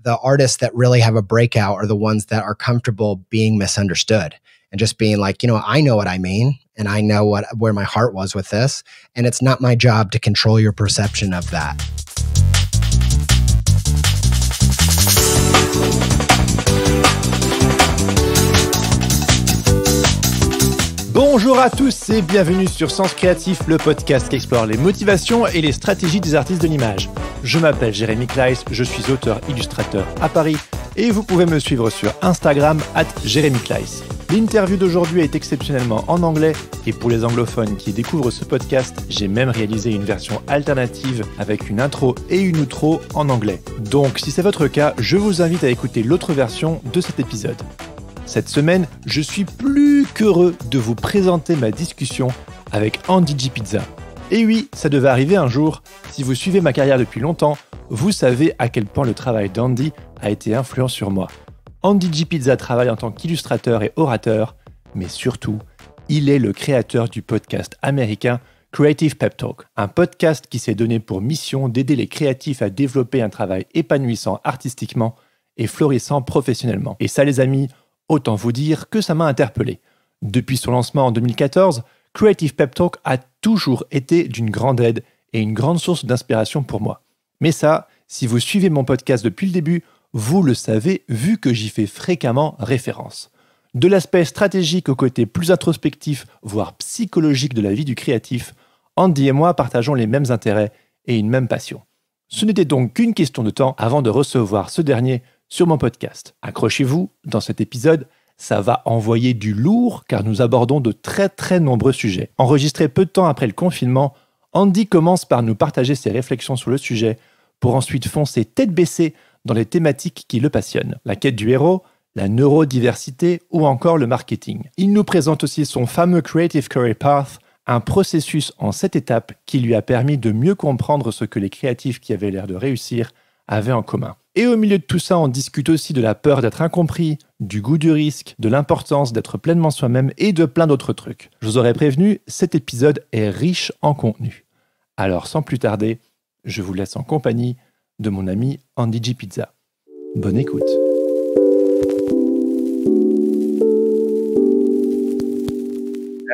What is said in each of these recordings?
the artists that really have a breakout are the ones that are comfortable being misunderstood and just being like, I know what I mean, and I know where my heart was with this, and it's not my job to control your perception of that. Bonjour à tous et bienvenue sur Sens Créatif, le podcast qui explore les motivations et les stratégies des artistes de l'image. Je m'appelle Jérémy Kleiss, je suis auteur illustrateur à Paris et vous pouvez me suivre sur Instagram @JérémyKleiss. L'interview d'aujourd'hui est exceptionnellement en anglais et pour les anglophones qui découvrent ce podcast, j'ai même réalisé une version alternative avec une intro et une outro en anglais. Donc si c'est votre cas, je vous invite à écouter l'autre version de cet épisode. Cette semaine, je suis plus qu'heureux de vous présenter ma discussion avec Andy J. Pizza. Et oui, ça devait arriver un jour. Si vous suivez ma carrière depuis longtemps, vous savez à quel point le travail d'Andy a été influent sur moi. Andy J. Pizza travaille en tant qu'illustrateur et orateur, mais surtout, il est le créateur du podcast américain CREATIVE PEP TALK, un podcast qui s'est donné pour mission d'aider les créatifs à développer un travail épanouissant artistiquement et florissant professionnellement. Et ça les amis, autant vous dire que ça m'a interpellé. Depuis son lancement en 2014, Creative Pep Talk a toujours été d'une grande aide et une grande source d'inspiration pour moi. Mais ça, si vous suivez mon podcast depuis le début, vous le savez vu que j'y fais fréquemment référence. De l'aspect stratégique au côté plus introspectif, voire psychologique de la vie du créatif, Andy et moi partageons les mêmes intérêts et une même passion. Ce n'était donc qu'une question de temps avant de recevoir ce dernier sur mon podcast. Accrochez-vous, dans cet épisode, ça va envoyer du lourd car nous abordons de très nombreux sujets. Enregistré peu de temps après le confinement, Andy commence par nous partager ses réflexions sur le sujet pour ensuite foncer tête baissée dans les thématiques qui le passionnent. La quête du héros, la neurodiversité ou encore le marketing. Il nous présente aussi son fameux Creative Career Path, un processus en 7 étapes qui lui a permis de mieux comprendre ce que les créatifs qui avaient l'air de réussir avaient en commun. Et au milieu de tout ça, on discute aussi de la peur d'être incompris, du goût du risque, de l'importance d'être pleinement soi-même et de plein d'autres trucs. Je vous aurais prévenu, cet épisode est riche en contenu. Alors sans plus tarder, je vous laisse en compagnie de mon ami Andy J. Pizza. Bonne écoute.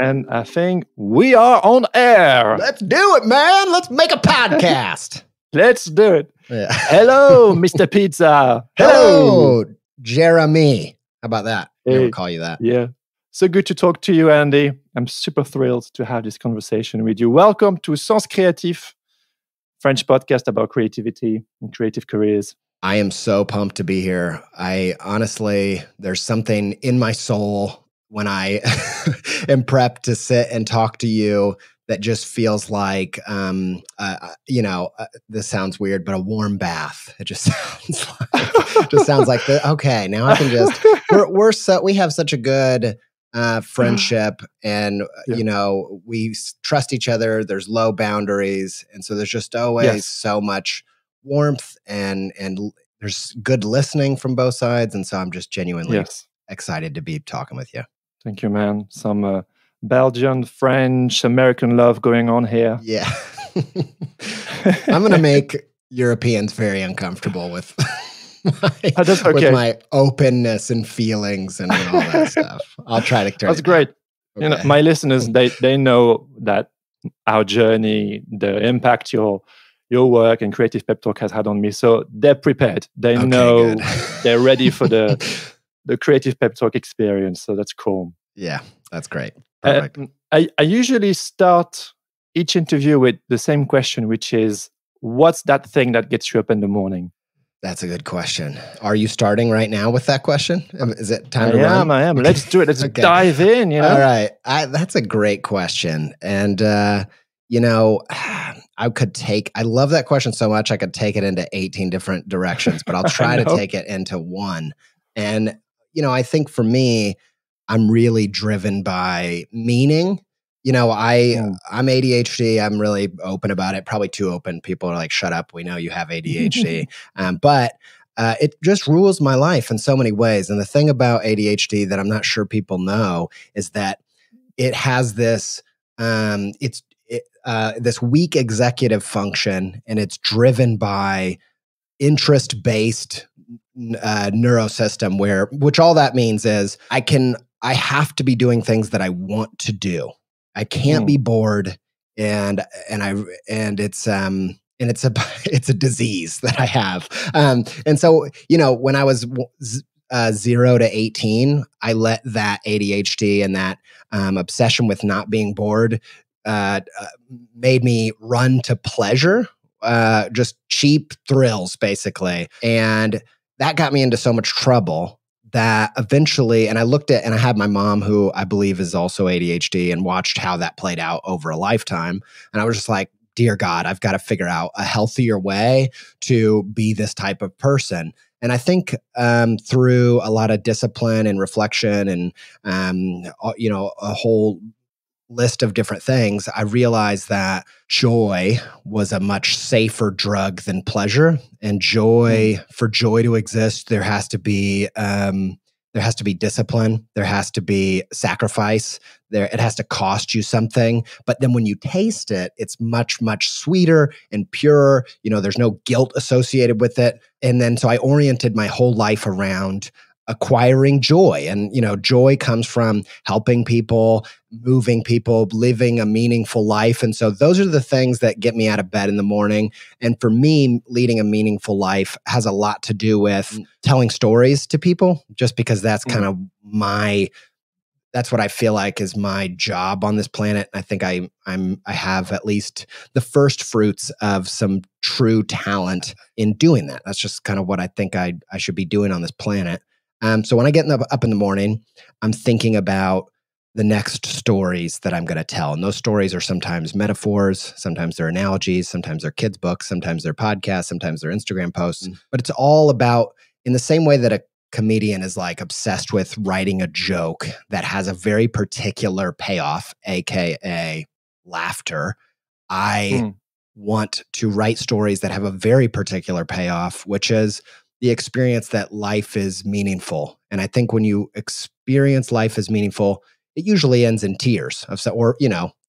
And I think we are on air. Let's do it, man. Let's make a podcast. Let's do it. Yeah. Hello, Mr. Pizza. Hello, Jeremy. How about that? I Hey. will call you that. Yeah. So good to talk to you, Andy. I'm super thrilled to have this conversation with you. Welcome to Sens Créatif, French podcast about creativity and creative careers. I am so pumped to be here. I honestly, there's something in my soul when I am prepped to sit and talk to you that just feels like, this sounds weird, but a warm bath. It just sounds like, okay, now I can just, we have such a good friendship and, we trust each other. There's low boundaries. And so there's just always so much warmth and there's good listening from both sides. And so I'm just genuinely excited to be talking with you. Thank you, man. Some Belgian, French, American love going on here. Yeah. I'm going to make Europeans very uncomfortable with with my openness and feelings and all that stuff. I'll try to turn That's it great. down. You know, my listeners, they know that our journey, the impact your work and Creative Pep Talk has had on me. So they're prepared. They know they're ready for the Creative Pep Talk experience. So that's cool. Yeah, that's great. Perfect. I usually start each interview with the same question, which is, what's that thing that gets you up in the morning? That's a good question. Are you starting right now with that question? Is it time to run? I am. Let's do it. Let's dive in. You know? All right. That's a great question. And, I love that question so much, I could take it into 18 different directions, but I'll try to take it into one. And, I think for me, I'm really driven by meaning. I'm ADHD. I'm really open about it. Probably too open. People are like, shut up. We know you have ADHD. But it just rules my life in so many ways. And the thing about ADHD that I'm not sure people know is that it has this, this weak executive function, and it's driven by interest-based neurosystem which all that means is I have to be doing things that I want to do. I can't be bored, and it's a disease that I have. And so, when I was 0 to 18, I let that ADHD and that obsession with not being bored made me run to pleasure, just cheap thrills, basically. And that got me into so much trouble that eventually, and I had my mom, who I believe is also ADHD, and watched how that played out over a lifetime. And I was just like, dear God, I've got to figure out a healthier way to be this type of person. And I think through a lot of discipline and reflection and, a whole list of different things, I realized that joy was a much safer drug than pleasure. And for joy to exist, there has to be discipline. There has to be sacrifice. It has to cost you something. But then when you taste it, it's much, much sweeter and purer. There's no guilt associated with it. And then so I oriented my whole life around acquiring joy. And, joy comes from helping people, moving people, living a meaningful life. And so those are the things that get me out of bed in the morning. And for me, leading a meaningful life has a lot to do with telling stories to people, just because that's kind of that's what I feel like is my job on this planet. I think I have at least the first fruits of some true talent in doing that. That's just kind of what I think I should be doing on this planet. So when I get up in the morning, I'm thinking about the next stories that I'm going to tell. And those stories are sometimes metaphors, sometimes they're analogies, sometimes they're kids' books, sometimes they're podcasts, sometimes they're Instagram posts. But it's all about, in the same way that a comedian is like obsessed with writing a joke that has a very particular payoff, aka laughter, I want to write stories that have a very particular payoff, which is the experience that life is meaningful. And I think when you experience life as meaningful, it usually ends in tears or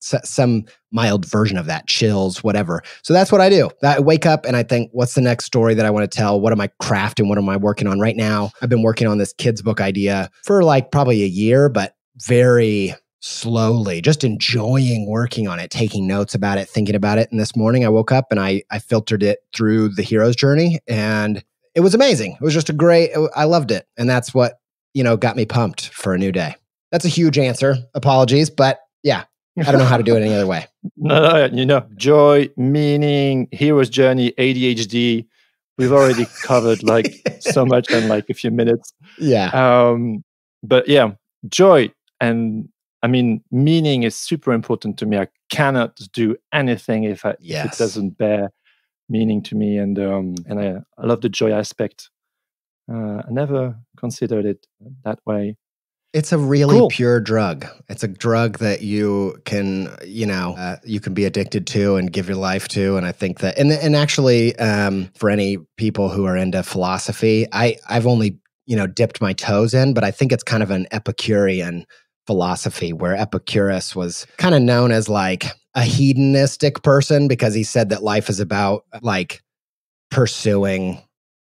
some mild version of that, chills, whatever. So that's what I do. I wake up and I think, what's the next story that I want to tell? What am I crafting? What am I working on right now? I've been working on this kids book idea for probably a year, but very slowly, just enjoying working on it, taking notes about it, thinking about it. And this morning I woke up and I filtered it through the hero's journey, and it was amazing. It was just I loved it. And that's what, got me pumped for a new day. That's a huge answer. Apologies. But yeah, I don't know how to do it any other way. No, joy, meaning, hero's journey, ADHD. We've already covered so much in a few minutes. Yeah. But yeah, joy. And I mean, meaning is super important to me. I cannot do anything if it doesn't bear meaning to me, and I love the joy aspect. I never considered it that way. It's a really pure drug. It's a drug that you can, you can be addicted to and give your life to. And I think that, and actually, for any people who are into philosophy, I've only, dipped my toes in, but I think it's kind of an Epicurean philosophy, where Epicurus was kind of known as a hedonistic person, because he said that life is about pursuing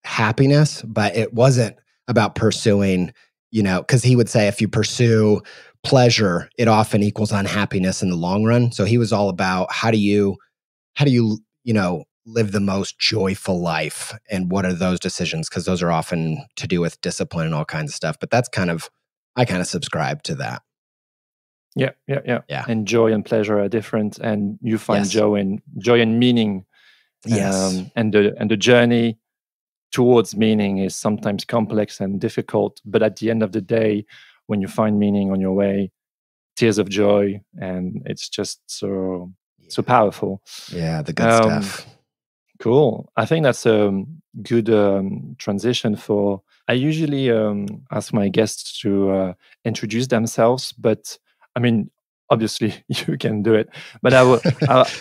happiness, but it wasn't about pursuing, because he would say if you pursue pleasure, it often equals unhappiness in the long run. So he was all about how do you live the most joyful life, and what are those decisions? Because those are often to do with discipline and all kinds of stuff. But that's I kind of subscribe to that. Yeah. And joy and pleasure are different, and you find joy and meaning. Yes. And the journey towards meaning is sometimes complex and difficult, but at the end of the day, when you find meaning on your way, tears of joy, and it's just so powerful. Yeah, the good stuff. Cool. I think that's a good transition for. I usually ask my guests to introduce themselves, but I mean, obviously you can do it. But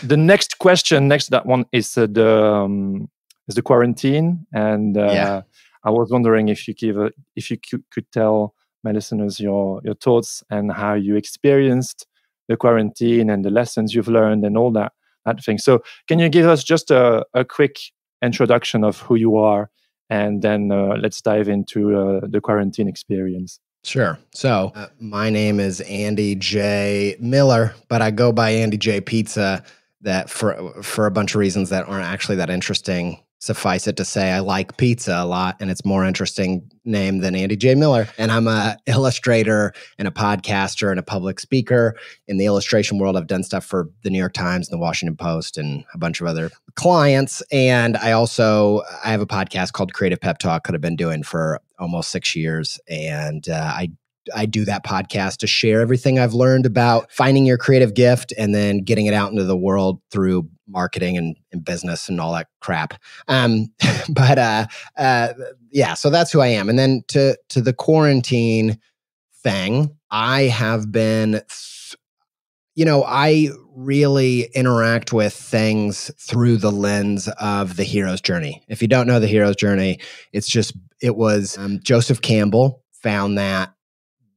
the next question, next to that one, is the quarantine, and I was wondering if you could tell my listeners your thoughts and how you experienced the quarantine and the lessons you've learned and all that thing. So, can you give us just a quick introduction of who you are and then let's dive into the quarantine experience. Sure. So my name is Andy J. Miller, but I go by Andy J. Pizza. That for a bunch of reasons that aren't actually that interesting. Suffice it to say, I like pizza a lot, and it's more interesting name than Andy J. Miller. And I'm an illustrator and a podcaster and a public speaker. In the illustration world, I've done stuff for the New York Times and the Washington Post and a bunch of other clients. And I have a podcast called Creative Pep Talk that I've been doing for almost 6 years. And I do that podcast to share everything I've learned about finding your creative gift and then getting it out into the world through marketing and business and all that crap. Yeah, so that's who I am. And then to the quarantine thing, I have been, I really interact with things through the lens of the hero's journey. If you don't know the hero's journey, it was Joseph Campbell found that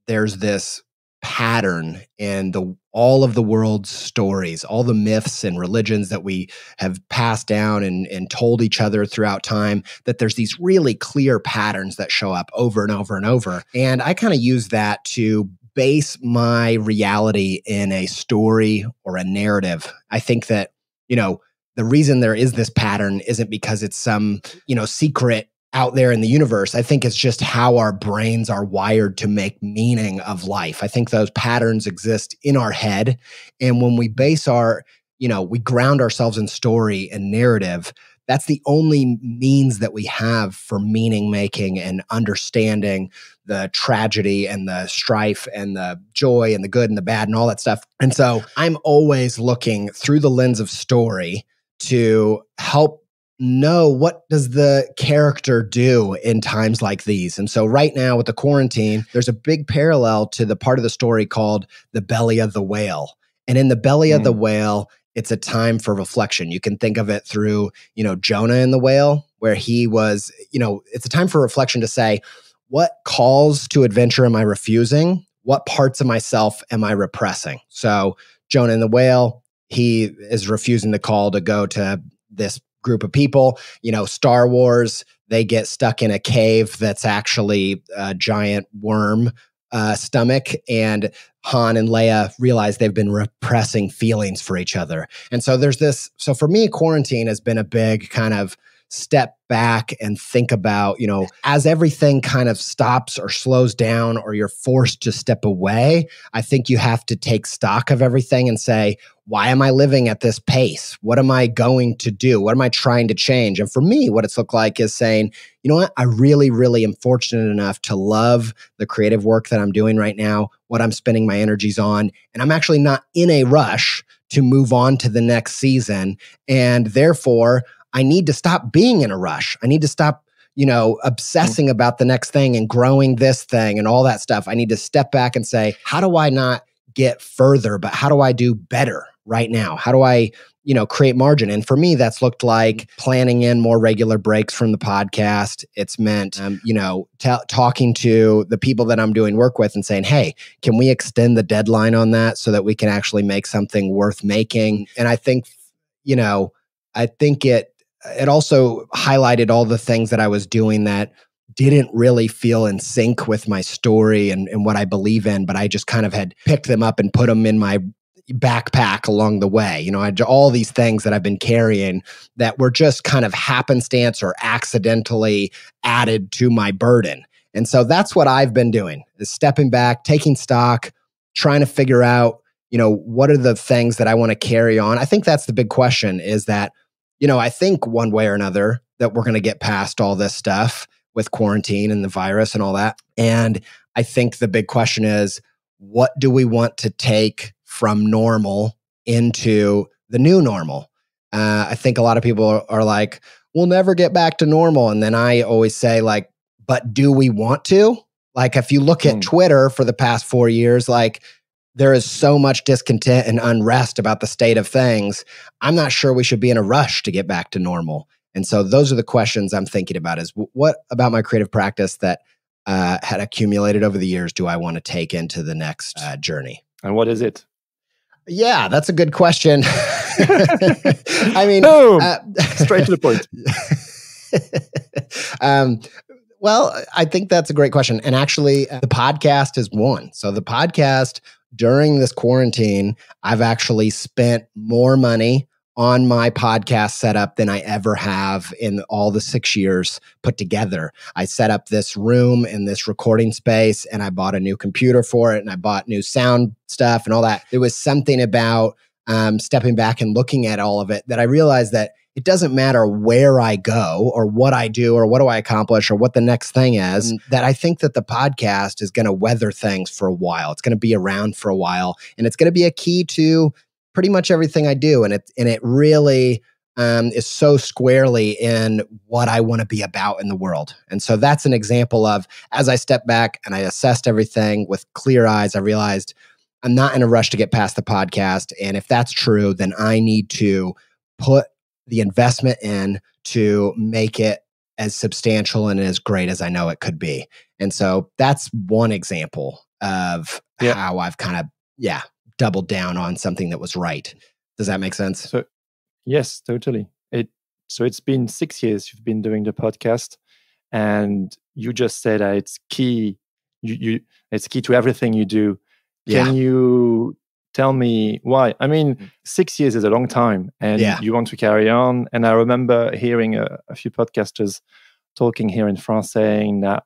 there's this pattern in all of the world's stories, all the myths and religions that we have passed down and told each other throughout time, that there's these really clear patterns that show up over and over and over. And I kind of use that to base my reality in a story or a narrative. I think that, the reason there is this pattern isn't because it's some, secret out there in the universe. I think it's just how our brains are wired to make meaning of life. I think those patterns exist in our head. And when we base we ground ourselves in story and narrative, that's the only means that we have for meaning making and understanding the tragedy and the strife and the joy and the good and the bad and all that stuff. And so I'm always looking through the lens of story to help know what does the character do in times like these. And so right now with the quarantine, there's a big parallel to the part of the story called the belly of the whale. And in the belly of the whale, it's a time for reflection. You can think of it through, Jonah and the whale, where he was, it's a time for reflection to say, what calls to adventure am I refusing? What parts of myself am I repressing? So Jonah and the whale, he is refusing the call to go to this group of people. Star Wars, they get stuck in a cave that's actually a giant worm stomach, and Han and Leia realize they've been repressing feelings for each other. And so there's this, so for me, quarantine has been a big kind of step back and think about, as everything kind of stops or slows down or you're forced to step away, I think you have to take stock of everything and say, why am I living at this pace? What am I going to do? What am I trying to change? And for me, what it's looked like is saying, you know what? I really, really am fortunate enough to love the creative work that I'm doing right now, what I'm spending my energies on. And I'm actually not in a rush to move on to the next season. And therefore, I need to stop being in a rush. I need to stop, obsessing about the next thing and growing this thing and all that stuff. I need to step back and say, how do I not get further, but how do I do better right now? How do I, create margin? And for me, that's looked like planning in more regular breaks from the podcast. It's meant, talking to the people that I'm doing work with and saying, hey, can we extend the deadline on that so that we can actually make something worth making? And I think, it also highlighted all the things that I was doing that didn't really feel in sync with my story and what I believe in, but I just kind of had picked them up and put them in my backpack along the way. I had all these things that I've been carrying that were just kind of happenstance or accidentally added to my burden. And so that's what I've been doing, is stepping back, taking stock, trying to figure out, what are the things that I want to carry on? I think that's the big question, is that, I think one way or another that we're going to get past all this stuff with quarantine and the virus and all that. And I think the big question is, what do we want to take from normal into the new normal? I think a lot of people are like, we'll never get back to normal. And then I always say, like, but do we want to? Like, if you look at Twitter for the past 4 years, like, there is so much discontent and unrest about the state of things. I'm not sure we should be in a rush to get back to normal. And so those are the questions I'm thinking about, is what about my creative practice that had accumulated over the years do I want to take into the next journey? And what is it? Yeah, that's a good question. I mean, boom! Straight to the point. Well, I think that's a great question. And actually, the podcast is one. So the podcast during this quarantine, I've actually spent more money on my podcast setup than I ever have in all the 6 years put together. I set up this room in this recording space, and I bought a new computer for it, and I bought new sound stuff and all that. There was something about stepping back and looking at all of it that I realized that it doesn't matter where I go or what I do or what do I accomplish or what the next thing is, that I think that the podcast is going to weather things for a while. It's going to be around for a while, and it's going to be a key to pretty much everything I do. And it really is so squarely in what I want to be about in the world. And so that's an example of, as I stepped back and I assessed everything with clear eyes, I realized I'm not in a rush to get past the podcast. And if that's true, then I need to put the investment in to make it as substantial and as great as I know it could be. And so that's one example of how I've kind of, doubled down on something that was right. Does that make sense? So, yes, totally. So it's been 6 years you've been doing the podcast, and you just said that it's key. It's key to everything you do. Can you tell me why? I mean, 6 years is a long time, and you want to carry on. And I remember hearing a few podcasters talking here in France saying that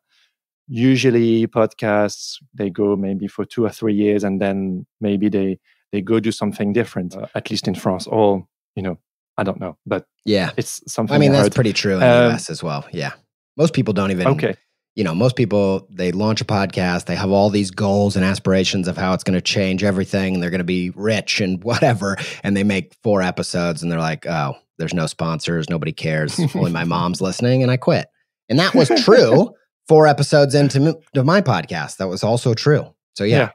usually podcasts, they go maybe for 2 or 3 years, and then maybe they go do something different, at least in France. Or, I don't know. But it's something I mean, that's pretty true in the US as well. Yeah. Most people don't even... Okay. Most people, they launch a podcast, they have all these goals and aspirations of how it's going to change everything, and they're going to be rich and whatever, and they make 4 episodes, and they're like, oh, there's no sponsors, nobody cares, only my mom's listening, and I quit. And that was true 4 episodes into my podcast. That was also true. So, yeah.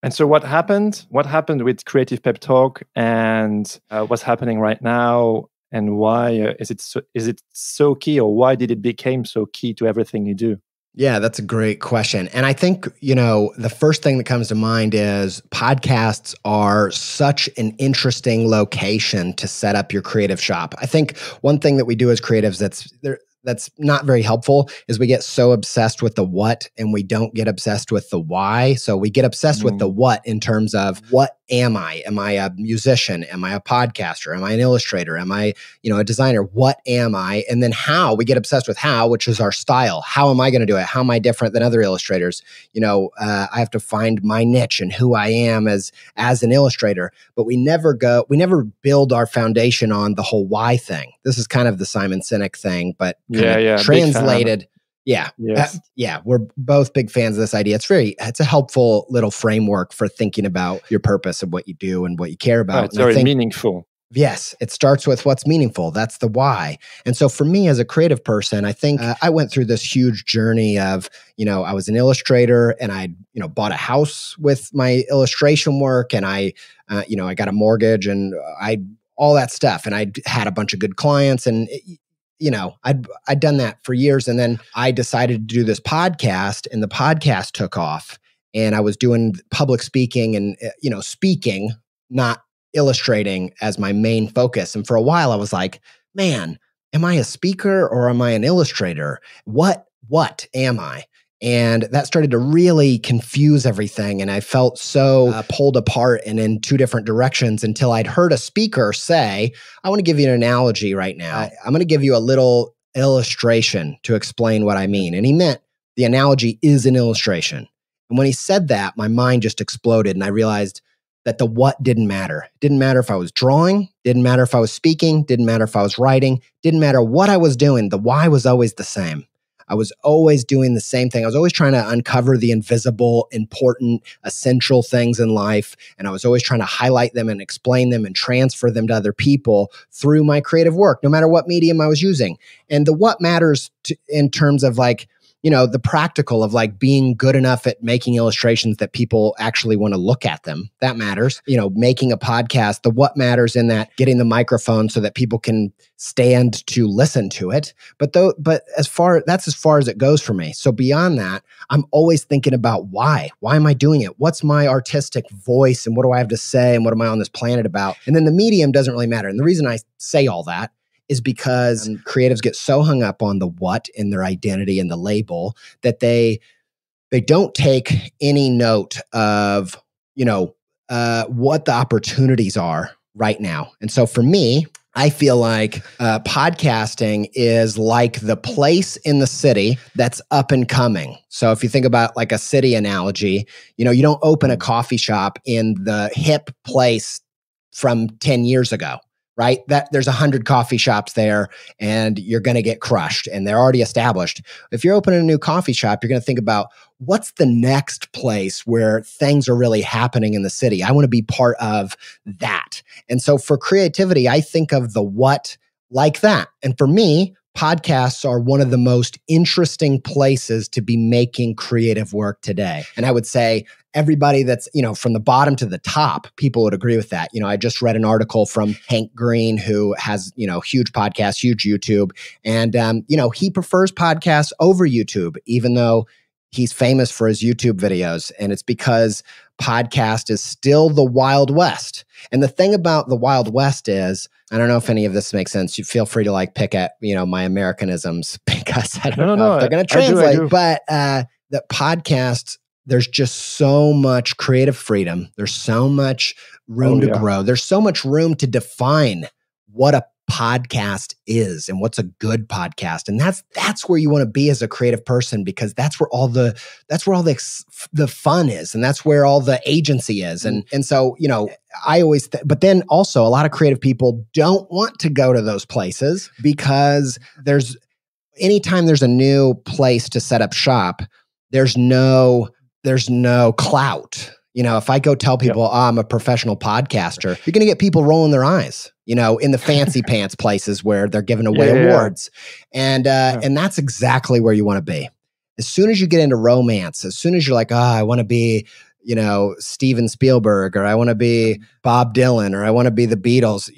And so what happened? What happened with Creative Pep Talk, and what's happening right now? And why is it so key, or why did it become so key to everything you do? Yeah, that's a great question. And I think, the first thing that comes to mind is podcasts are such an interesting location to set up your creative shop. I think one thing that we do as creatives that's not very helpful is we get so obsessed with the what, and we don't get obsessed with the why. So we get obsessed with the what in terms of, what am I? Am I a musician? Am I a podcaster? Am I an illustrator? Am I, a designer? What am I? And then how, we get obsessed with how, which is our style. How am I going to do it? How am I different than other illustrators? I have to find my niche and who I am as an illustrator, but we never build our foundation on the whole why thing. This is kind of the Simon Sinek thing, but translated. We're both big fans of this idea. It's a helpful little framework for thinking about your purpose of what you do and what you care about. It's very meaningful. Yes, it starts with what's meaningful. That's the why. And so for me as a creative person, I think I went through this huge journey of, I was an illustrator, and I, bought a house with my illustration work, and I got a mortgage, and all that stuff. And I had a bunch of good clients, and I'd done that for years. And then I decided to do this podcast, and the podcast took off, and I was doing public speaking and, speaking, not illustrating as my main focus. And for a while I was like, man, am I a speaker or am I an illustrator? What am I? And that started to really confuse everything. And I felt so pulled apart and in 2 different directions, until I'd heard a speaker say, I want to give you an analogy right now. I'm going to give you a little illustration to explain what I mean. And he meant the analogy is an illustration. And when he said that, my mind just exploded, and I realized that the what didn't matter. It didn't matter if I was drawing, didn't matter if I was speaking, didn't matter if I was writing, didn't matter what I was doing. The why was always the same. I was always doing the same thing. I was always trying to uncover the invisible, important, essential things in life. And I was always trying to highlight them and explain them and transfer them to other people through my creative work, no matter what medium I was using. And the what matters in terms of the practical of being good enough at making illustrations that people actually want to look at them. That matters. Making a podcast, the what matters in that, getting the microphone so that people can stand to listen to it. But that's as far as it goes for me. So beyond that, I'm always thinking about why. Why am I doing it? What's my artistic voice, and what do I have to say, and what am I on this planet about? And then the medium doesn't really matter. And the reason I say all that is because creatives get so hung up on the what in their identity and the label that they don't take any note of, what the opportunities are right now. And so for me, I feel like podcasting is like the place in the city that's up and coming. So if you think about like a city analogy, you don't open a coffee shop in the hip place from 10 years ago, right? That there's 100 coffee shops there and you're going to get crushed and they're already established. If you're opening a new coffee shop, you're going to think about what's the next place where things are really happening in the city. I want to be part of that. And so for creativity, I think of the what like that. And for me, podcasts are one of the most interesting places to be making creative work today. And I would say everybody that's, from the bottom to the top, people would agree with that. I just read an article from Hank Green, who has, huge podcasts, huge YouTube. And, he prefers podcasts over YouTube, even though he's famous for his YouTube videos. And it's because podcast is still the Wild West. And the thing about the Wild West is, I don't know if any of this makes sense. You feel free to pick at, my Americanisms because I don't know if they're going to translate. I do. But the podcasts, there's just so much creative freedom. There's so much room to grow. There's so much room to define what a podcast is and what's a good podcast. And that's where you want to be as a creative person, because that's where all the fun is. And that's where all the agency is. And so, I always, but then also a lot of creative people don't want to go to those places because anytime there's a new place to set up shop, there's no clout. If I go tell people, I'm a professional podcaster, you're going to get people rolling their eyes, in the fancy pants places where they're giving away awards. And that's exactly where you want to be. As soon as you get into romance, as soon as you're like, I want to be, Steven Spielberg, or I want to be Bob Dylan, or I want to be the Beatles,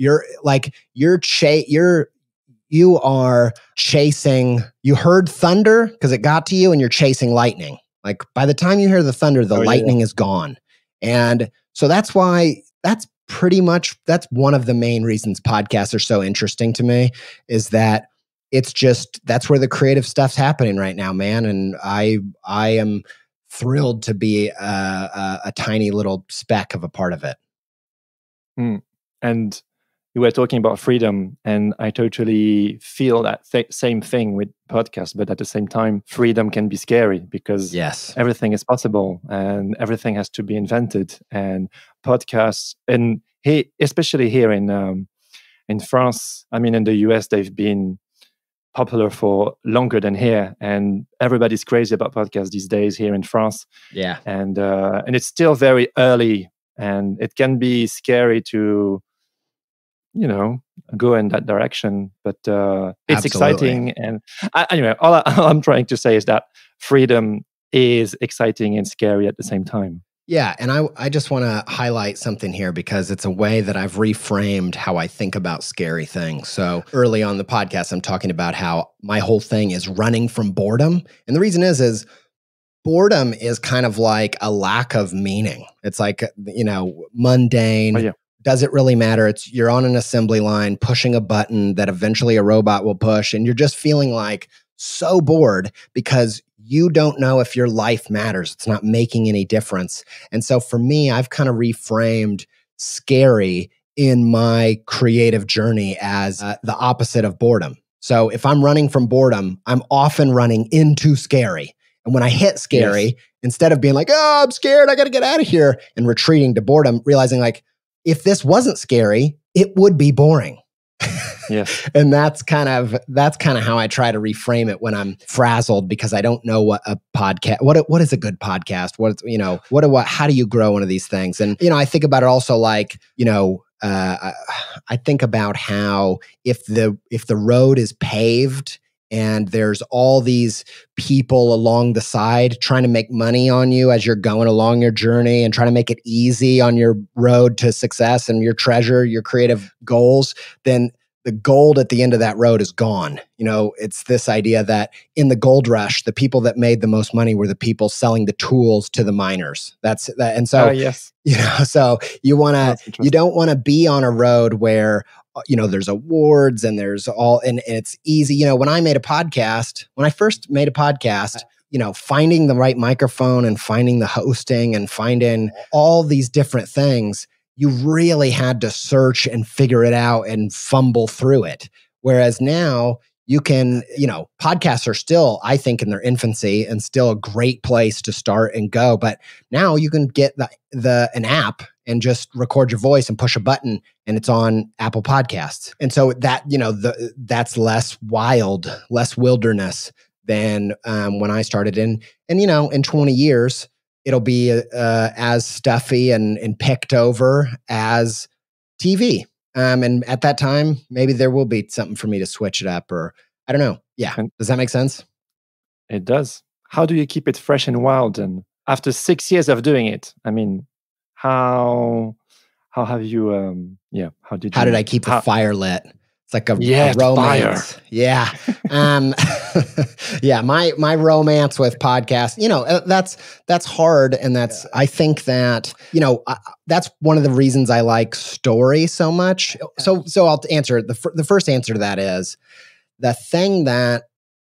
you are chasing, you heard thunder because it got to you and you're chasing lightning. Like by the time you hear the thunder, the lightning is gone. And so that's why that's one of the main reasons podcasts are so interesting to me, is that that's where the creative stuff's happening right now, man. And I am thrilled to be a tiny little speck of a part of it. And you were talking about freedom, and I totally feel that same thing with podcasts. But at the same time, freedom can be scary because everything is possible and everything has to be invented. And podcasts, and especially here in France, in the US, they've been popular for longer than here, and everybody's crazy about podcasts these days here in France. Yeah, and it's still very early, and it can be scary to go in that direction, but it's exciting. And anyway, all I'm trying to say is that freedom is exciting and scary at the same time. Yeah, and I just want to highlight something here because it's a way that I've reframed how I think about scary things. So early on the podcast, I'm talking about how my whole thing is running from boredom. And the reason is boredom is kind of like a lack of meaning. It's like, mundane. Does it really matter? You're on an assembly line pushing a button that eventually a robot will push, and you're just feeling like so bored because you don't know if your life matters. It's not making any difference. And so for me, I've kind of reframed scary in my creative journey as the opposite of boredom. So if I'm running from boredom, I'm often running into scary. And when I hit scary, instead of being like, oh, I'm scared, I got to get out of here, and retreating to boredom, realizing like, if this wasn't scary, it would be boring. Yes. And that's kind of how I try to reframe it when I'm frazzled, because I don't know what a podcast, what is a good podcast? How do you grow one of these things? And, I think about it also like, I think about how if the road is paved and there's all these people along the side trying to make money on you as you're going along your journey and trying to make it easy on your road to success and your treasure, your creative goals, then the gold at the end of that road is gone. It's this idea that in the gold rush, the people that made the most money were the people selling the tools to the miners. That's that. And so, yes. So you don't want to be on a road where, there's awards and there's and it's easy. When I first made a podcast, finding the right microphone and finding the hosting and finding all these different things, you really had to search and figure it out and fumble through it. Whereas now you can, podcasts are still, I think, in their infancy and still a great place to start and go. But now you can get an app and just record your voice and push a button and it's on Apple Podcasts. And so that, that's less wilderness than when I started in 20 years, it'll be as stuffy and picked over as TV. And at that time, maybe there will be something for me to switch it up, or I don't know. Yeah. Does that make sense? It does. How do you keep it fresh and wild? And after 6 years of doing it, I mean, how have you, how did I keep the fire lit? It's like a Fire. romance. Yeah. Yeah. My romance with podcasts, that's hard. And I think that, that's one of the reasons I like story so much. So I'll answer the first answer to that is the thing that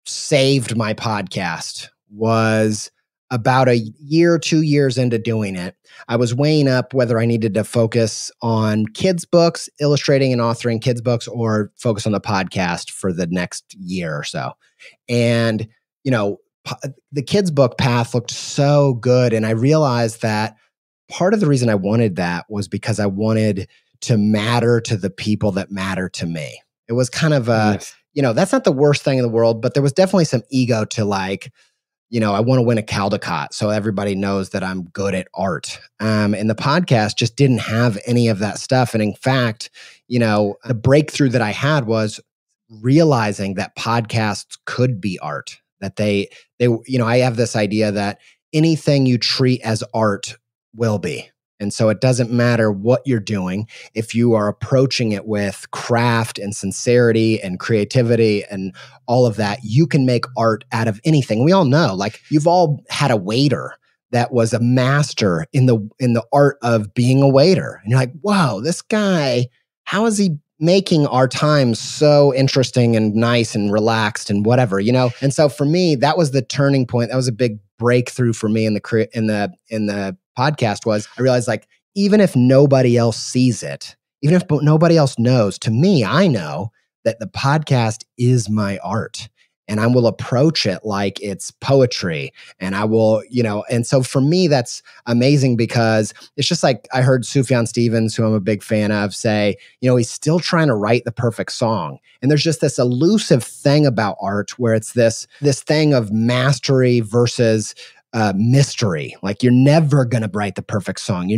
saved my podcast was about 2 years into doing it. I was weighing up whether I needed to focus on kids' books, illustrating and authoring kids' books, or focus on the podcast for the next year or so. And, the kids' book path looked so good. And I realized that part of the reason I wanted that was because I wanted to matter to the people that matter to me. It was kind of that's not the worst thing in the world, but there was definitely some ego to like, I want to win a Caldecott so everybody knows that I'm good at art. And the podcast just didn't have any of that stuff. And in fact, the breakthrough that I had was realizing that podcasts could be art, that they I have this idea that anything you treat as art will be. And so it doesn't matter what you're doing. If you are approaching it with craft and sincerity and creativity and all of that, you can make art out of anything. We all know, like you've all had a waiter that was a master in the art of being a waiter. And you're like, whoa, this guy, how is he making our time so interesting and nice and relaxed and whatever, And so for me, that was the turning point. That was a big breakthrough for me in the podcast was I realized like, even if nobody else sees it, even if nobody else knows, to me, I know that the podcast is my art and I will approach it like it's poetry and I will, and so for me, that's amazing because it's just like I heard Sufjan Stevens, who I'm a big fan of, say, he's still trying to write the perfect song. And there's just this elusive thing about art where it's this thing of mastery versus mystery. Like you're never going to write the perfect song.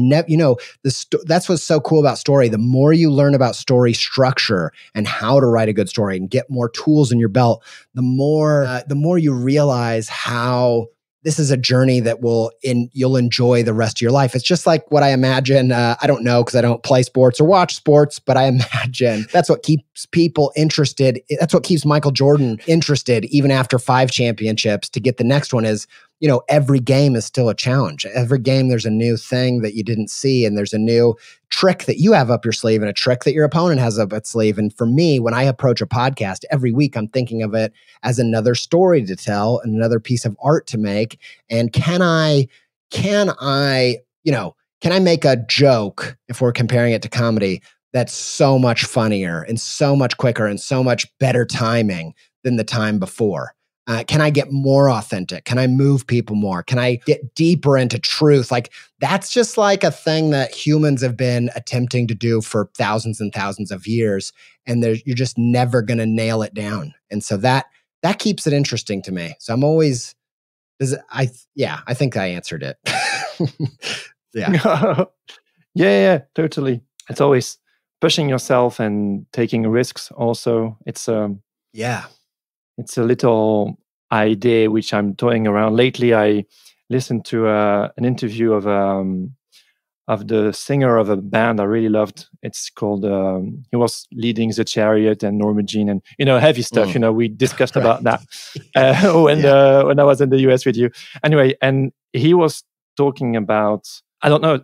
That's what's so cool about story. The more you learn about story structure and how to write a good story and get more tools in your belt, the more you realize how this is a journey that you'll enjoy the rest of your life. It's just like what I imagine. I don't know because I don't play sports or watch sports, but I imagine that's what keeps people interested. That's what keeps Michael Jordan interested even after 5 championships to get the next one is, every game is still a challenge. Every game, there's a new thing that you didn't see, and there's a new trick that you have up your sleeve and a trick that your opponent has up its sleeve. And for me, when I approach a podcast every week, I'm thinking of it as another story to tell and another piece of art to make. And can I make a joke, if we're comparing it to comedy, that's so much funnier and so much quicker and so much better timing than the time before? Can I get more authentic? Can I move people more? Can I get deeper into truth? Like that's just like a thing that humans have been attempting to do for thousands and thousands of years. And you're just never going to nail it down. And so that keeps it interesting to me. So I'm always, I think I answered it. Yeah. Yeah, totally. It's always pushing yourself and taking risks also. It's It's a little idea which I'm toying around. Lately, I listened to an interview of of the singer of a band I really loved. It's called, he was leading the Chariot and Norma Jean and, heavy stuff. We discussed about that when I was in the US with you. Anyway, and he was talking about, I don't know,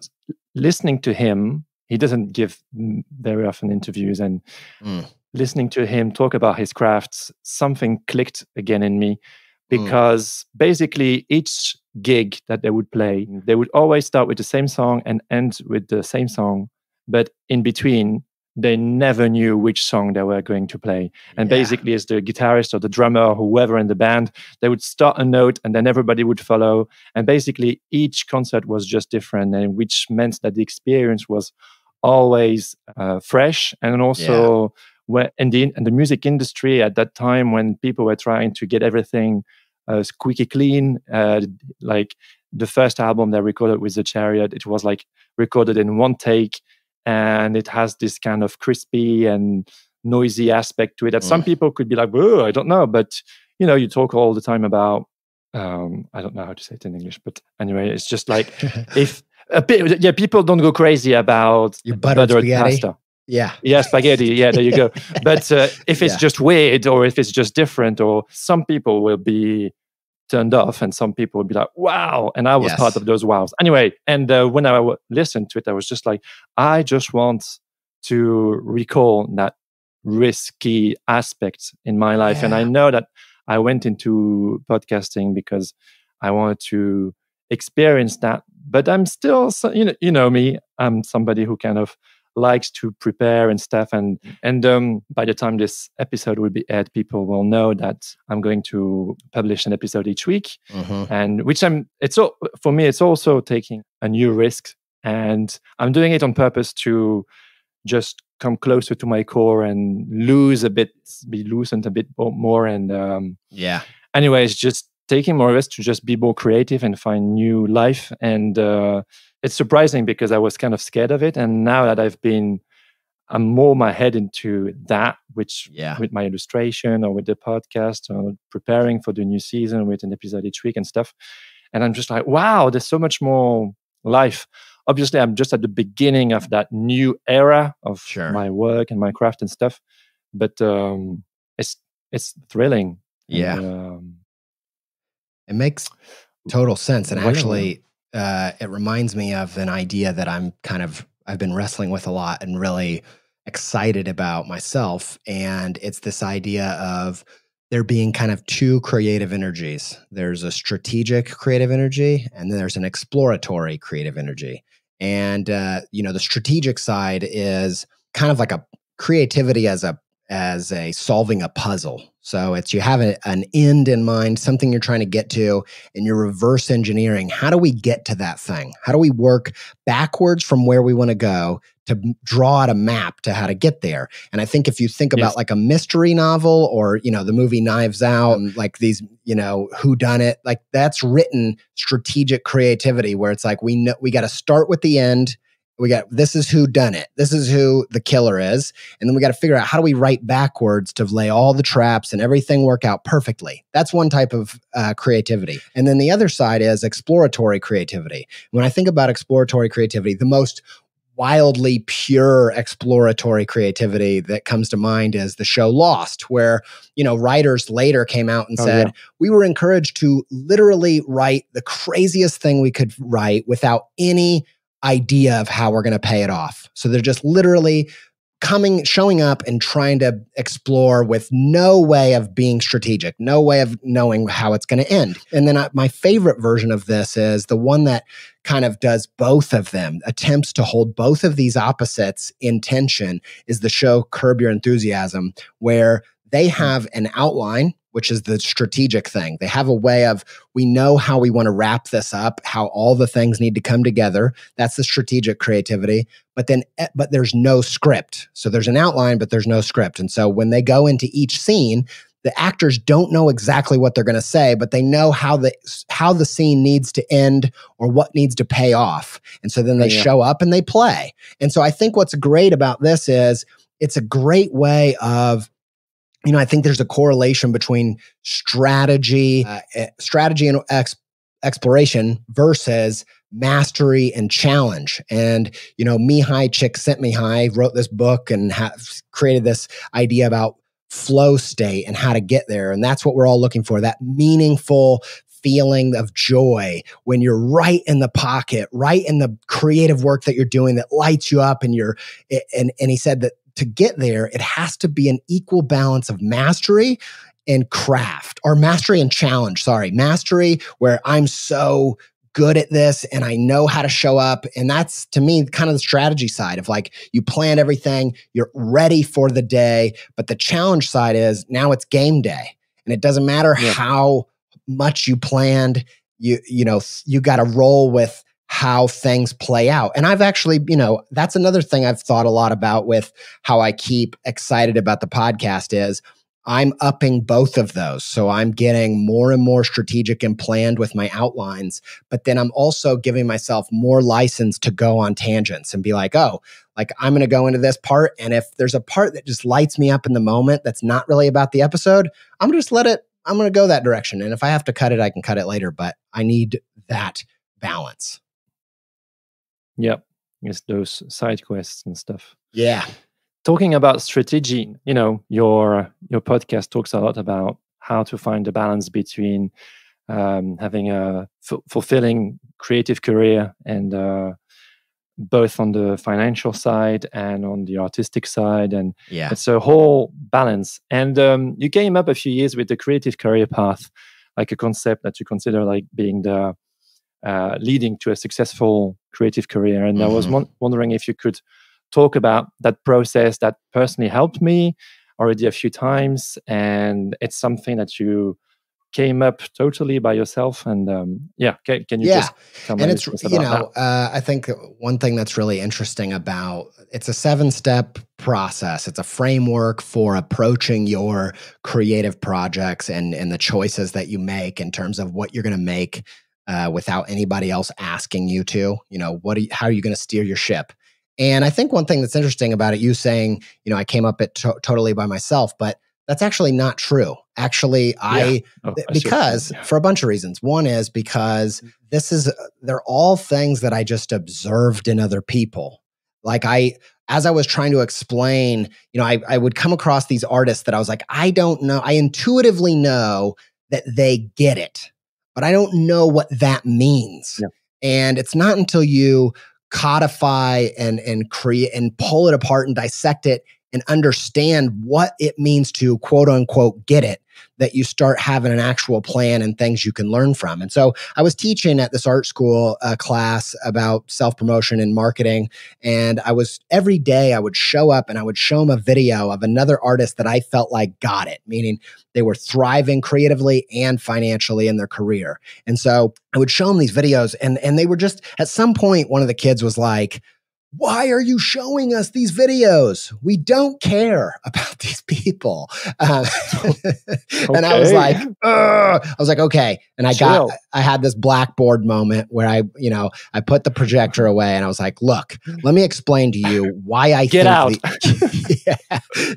listening to him. He doesn't give very often interviews, and listening to him talk about his crafts, something clicked again in me, because basically each gig that they would play, they would always start with the same song and end with the same song, but in between they never knew which song they were going to play. And basically, as the guitarist or the drummer or whoever in the band, they would start a note and then everybody would follow, and basically each concert was just different, and which meant that the experience was always fresh. And also in the music industry at that time, when people were trying to get everything squeaky clean, like the first album they recorded with the Chariot, it was like recorded in one take, and it has this kind of crispy and noisy aspect to it that some people could be like, "Oh, I don't know," but you talk all the time about I don't know how to say it in English, but anyway, it's just like if people don't go crazy about your buttered pasta. Yeah, spaghetti. Yeah, there you go. But if it's just weird, or if it's just different, or some people will be turned off, and some people will be like, "Wow!" And I was part of those wows. Anyway, and when I listened to it, I was just like, I just want to recall that risky aspect in my life, and I know that I went into podcasting because I wanted to experience that. But I'm still, you know me, I'm somebody who kind of likes to prepare and stuff, and by the time this episode will be aired, people will know that I'm going to publish an episode each week, and for me it's also taking a new risk, and I'm doing it on purpose to just come closer to my core and be loosened a bit more, and anyway, it's just taking more risks to just be more creative and find new life. And it's surprising because I was kind of scared of it. And now that I'm more my head into that, which with my illustration or with the podcast or preparing for the new season with an episode each week and stuff. And I'm just like, wow, there's so much more life. Obviously, I'm just at the beginning of that new era of my work and my craft and stuff. But it's thrilling. Yeah. And, it makes total sense. And actually, it reminds me of an idea that I've been wrestling with a lot and really excited about myself. And it's this idea of there being kind of two creative energies. There's a strategic creative energy, and then there's an exploratory creative energy. And, the strategic side is kind of like a creativity as a solving a puzzle. So you have an end in mind, something you're trying to get to, and you're reverse engineering. How do we get to that thing? How do we work backwards from where we want to go to draw out a map to how to get there? And I think if you think about like a mystery novel or, the movie Knives Out, like these, whodunit, like that's written strategic creativity where it's like, we got to start with the end. This is who done it. This is who the killer is. And then we got to figure out how do we write backwards to lay all the traps and everything work out perfectly. That's one type of creativity. And then the other side is exploratory creativity. When I think about exploratory creativity, the most wildly pure exploratory creativity that comes to mind is the show Lost, where, writers later came out and said, we were encouraged to literally write the craziest thing we could write without any idea of how we're going to pay it off. So they're just literally showing up and trying to explore with no way of being strategic, no way of knowing how it's going to end. And then my favorite version of this is the one that kind of does both of them, attempts to hold both of these opposites in tension, is the show Curb Your Enthusiasm, where they have an outline, which is the strategic thing. They have a way of, we know how we want to wrap this up, how all the things need to come together. That's the strategic creativity. But there's no script. So there's an outline, but there's no script. And so when they go into each scene, the actors don't know exactly what they're going to say, but they know how the scene needs to end or what needs to pay off. And so then they show up and they play. And so I think what's great about this is it's a great way of, I think there's a correlation between strategy and exploration versus mastery and challenge. And, Mihai Csikszentmihalyi wrote this book and created this idea about flow state and how to get there. And that's what we're all looking for, that meaningful feeling of joy when you're right in the pocket, right in the creative work that you're doing that lights you up. And he said that to get there, it has to be an equal balance of mastery and craft, or mastery and challenge. Mastery where I'm so good at this and I know how to show up. And that's, to me, kind of the strategy side of like, you plan everything, you're ready for the day. But the challenge side is now it's game day. And it doesn't matter how much you planned, you got to roll with how things play out. And I've actually, that's another thing I've thought a lot about with how I keep excited about the podcast is I'm upping both of those. So I'm getting more and more strategic and planned with my outlines, but then I'm also giving myself more license to go on tangents and be like, I'm going to go into this part. And if there's a part that just lights me up in the moment, that's not really about the episode, I'm going to go that direction. And if I have to cut it, I can cut it later, but I need that balance. Yep. It's those side quests and stuff. Yeah. Talking about strategy, your podcast talks a lot about how to find the balance between having a fulfilling creative career and both on the financial side and on the artistic side. And it's a whole balance. And you came up a few years with the creative career path, like a concept that you consider like being the leading to a successful creative career. And I was wondering if you could talk about that process. That personally helped me already a few times. And it's something that you came up totally by yourself. And can you just tell me and it's, about that? I think one thing that's really interesting about it's a 7-step process. It's a framework for approaching your creative projects and the choices that you make in terms of what you're going to make without anybody else asking you to, how are you going to steer your ship? And I think one thing that's interesting about it, you saying, I came up it totally by myself, but that's actually not true. Actually, for a bunch of reasons. One is because they're all things that I just observed in other people. Like as I was trying to explain, I would come across these artists that I was like, I don't know. I intuitively know that they get it, but I don't know what that means. Yeah. And it's not until you codify and create and pull it apart and dissect it and understand what it means to quote unquote get it, that you start having an actual plan and things you can learn from. And so I was teaching at this art school class about self-promotion and marketing. And every day I would show up and I would show them a video of another artist that I felt like got it, meaning they were thriving creatively and financially in their career. And so I would show them these videos and they were just, at some point, one of the kids was like, why are you showing us these videos? We don't care about these people. And I was like, okay. And I had this blackboard moment where I put the projector away and I was like, look, let me explain to you why I get out.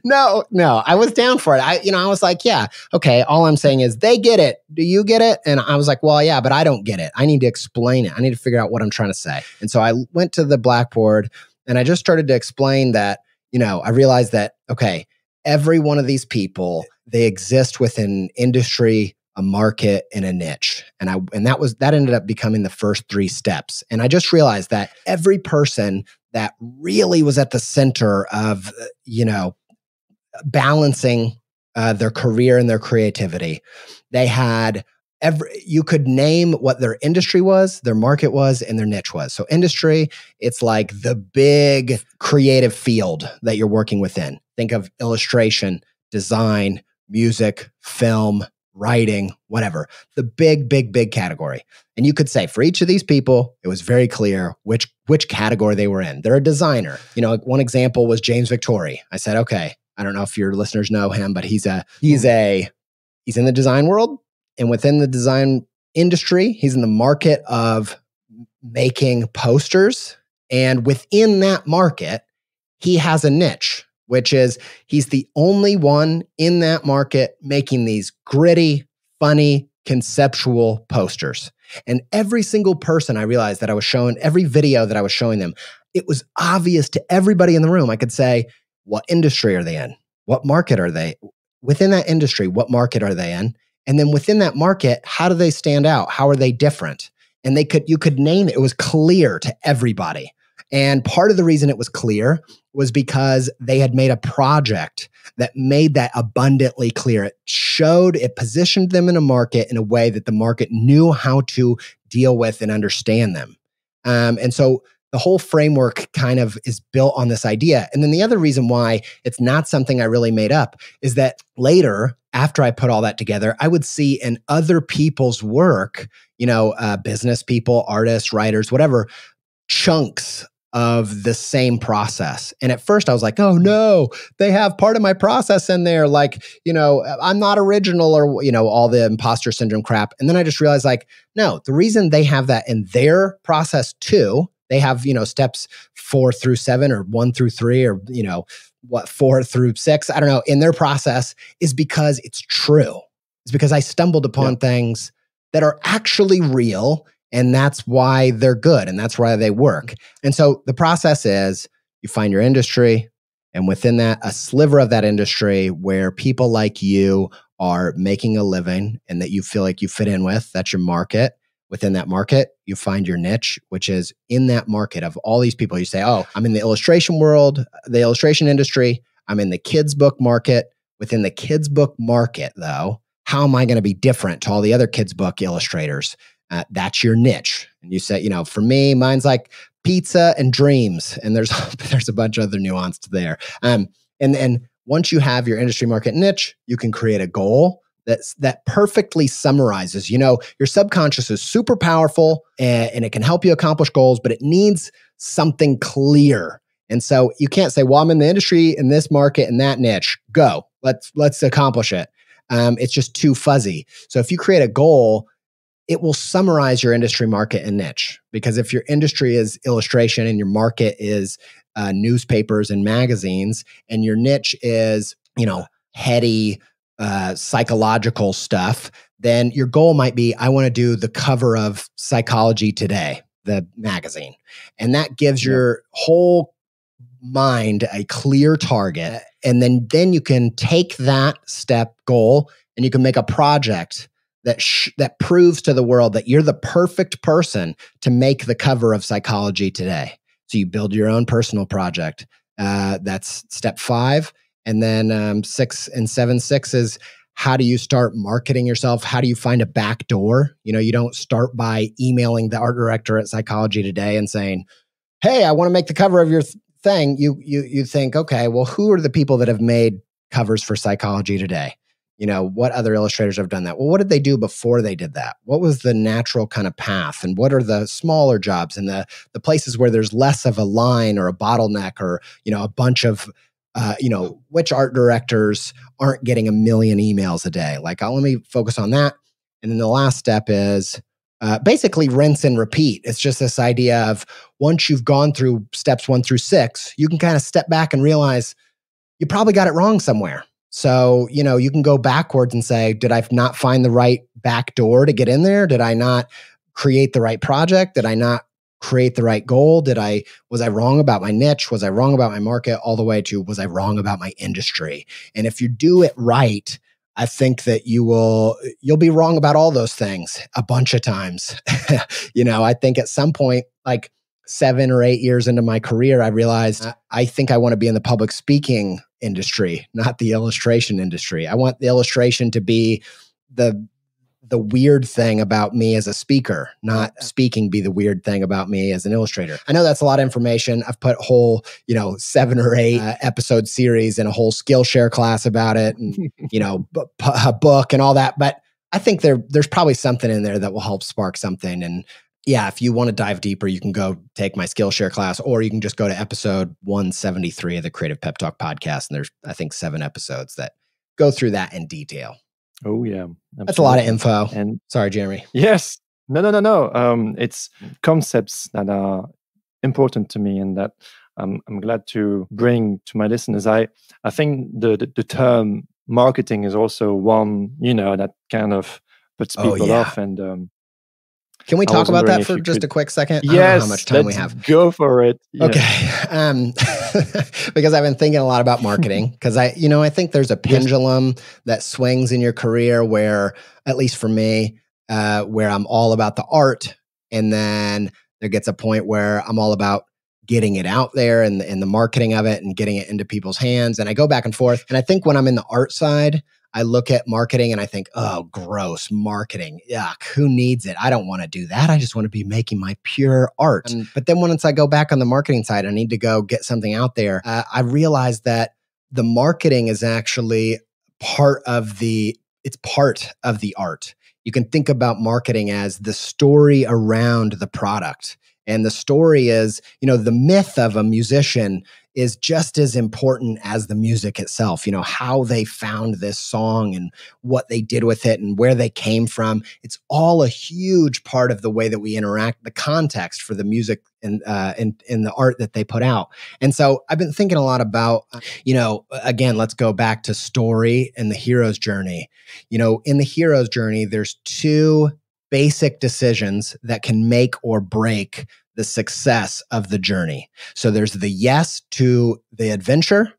No, I was down for it. I was like, yeah, okay. All I'm saying is they get it. Do you get it? And I was like, well, yeah, but I don't get it. I need to explain it. I need to figure out what I'm trying to say. And so I went to the blackboard and I just started to explain that, I realized that, okay, every one of these people, they exist within industry, a market, and a niche. And that ended up becoming the first 3 steps. And I just realized that every person that really was at the center of, balancing their career and their creativity, they had you could name what their industry was, their market was, and their niche was. So industry, it's like the big creative field that you're working within. Think of illustration, design, music, film, writing, whatever. The big category. And you could say for each of these people, it was very clear which category they were in. They're a designer. One example was James Victori. I said, okay, I don't know if your listeners know him, but he's in the design world. And within the design industry, he's in the market of making posters. And within that market, he has a niche, which is he's the only one in that market making these gritty, funny conceptual posters. And every single person I realized that I was showing, every video that I was showing them, it was obvious to everybody in the room. I could say, what industry are they in? What market are they? Within that industry, what market are they in? And then within that market, how do they stand out? How are they different? And you could name it. It was clear to everybody. And part of the reason it was clear was because they had made a project that made that abundantly clear. It positioned them in a market in a way that the market knew how to deal with and understand them. And so the whole framework kind of is built on this idea. And then the other reason why it's not something I really made up is that later, after I put all that together, I would see in other people's work, business people, artists, writers, whatever, chunks of the same process. And at first I was like, oh no, they have part of my process in there. Like, I'm not original or, all the imposter syndrome crap. And then I just realized no, the reason they have that in their process too, they have, steps 4 through 7 or 1 through 3 or, 4 through 6, I don't know, in their process is because it's true. It's because I stumbled upon things that are actually real. And that's why they're good. And that's why they work. And so the process is you find your industry, and within that, a sliver of that industry where people like you are making a living and that you feel like you fit in with, that's your market. Within that market, you find your niche, which is in that market of all these people. You say, oh, I'm in the illustration world, the illustration industry. I'm in the kids book market. Within the kids book market, though, how am I going to be different to all the other kids book illustrators? That's your niche. And you say, for me, mine's like pizza and dreams. And there's a bunch of other nuance there. And once you have your industry market niche, you can create a goal that perfectly summarizes, your subconscious is super powerful and it can help you accomplish goals, but it needs something clear. And so you can't say, well, I'm in the industry, in this market, in that niche, go, let's accomplish it. It's just too fuzzy. So if you create a goal, it will summarize your industry, market, and niche. Because if your industry is illustration and your market is newspapers and magazines, and your niche is, heady psychological stuff, then your goal might be, I want to do the cover of Psychology Today, the magazine. And that gives your whole mind a clear target. And then you can take that step goal and you can make a project that proves to the world that you're the perfect person to make the cover of Psychology Today. So you build your own personal project. That's step 5. And then 6 and 7, 6 is, how do you start marketing yourself? How do you find a back door? You don't start by emailing the art director at Psychology Today and saying, hey, I want to make the cover of your thing. You think, okay, well, who are the people that have made covers for Psychology Today? What other illustrators have done that? Well, what did they do before they did that? What was the natural kind of path? And what are the smaller jobs and the places where there's less of a line or a bottleneck or, a bunch of, which art directors aren't getting 1 million emails a day? Let me focus on that. And then the last step is basically rinse and repeat. It's just this idea of once you've gone through steps 1 through 6, you can kind of step back and realize you probably got it wrong somewhere. So, you can go backwards and say, did I not find the right back door to get in there? Did I not create the right project? Did I not create the right goal? Was I wrong about my niche? Was I wrong about my market? All the way to, was I wrong about my industry? And if you do it right, I think that you'll be wrong about all those things a bunch of times. I think at some point, 7 or 8 years into my career, I realized I think I want to be in the public speaking industry, not the illustration industry. I want the illustration to be the weird thing about me as a speaker, not speaking be the weird thing about me as an illustrator. I know that's a lot of information. I've put a whole, 7 or 8 episode series and a whole Skillshare class about it and, a book and all that. But I think there's probably something in there that will help spark something. And yeah, if you want to dive deeper, you can go take my Skillshare class, or you can just go to episode 173 of the Creative Pep Talk podcast. And there's, I think, 7 episodes that go through that in detail. Oh, yeah. Absolutely. That's a lot of info. And sorry, Jeremy. Yes. No. It's concepts that are important to me and that I'm glad to bring to my listeners. I think the term marketing is also one, that kind of puts people off. And can we talk about that for just a quick second? Yes, I don't know how much time we have. Go for it. Yeah. Okay. Because I've been thinking a lot about marketing because I think there's a pendulum that swings in your career where, at least for me, where I'm all about the art, and then there gets a point where I'm all about getting it out there and the marketing of it and getting it into people's hands. And I go back and forth. And I think when I'm in the art side, I look at marketing and I think, oh, gross, marketing. Yuck, who needs it? I don't want to do that. I just want to be making my pure art. But then once I go back on the marketing side, I need to go get something out there. I realized that the marketing is actually part of the art. You can think about marketing as the story around the product. And the story is, the myth of a musician is just as important as the music itself, how they found this song and what they did with it and where they came from. It's all a huge part of the way that we interact, the context for the music and the art that they put out. And so I've been thinking a lot about, again, let's go back to story and the hero's journey. In the hero's journey, there's two basic decisions that can make or break the success of the journey. So there's the yes to the adventure,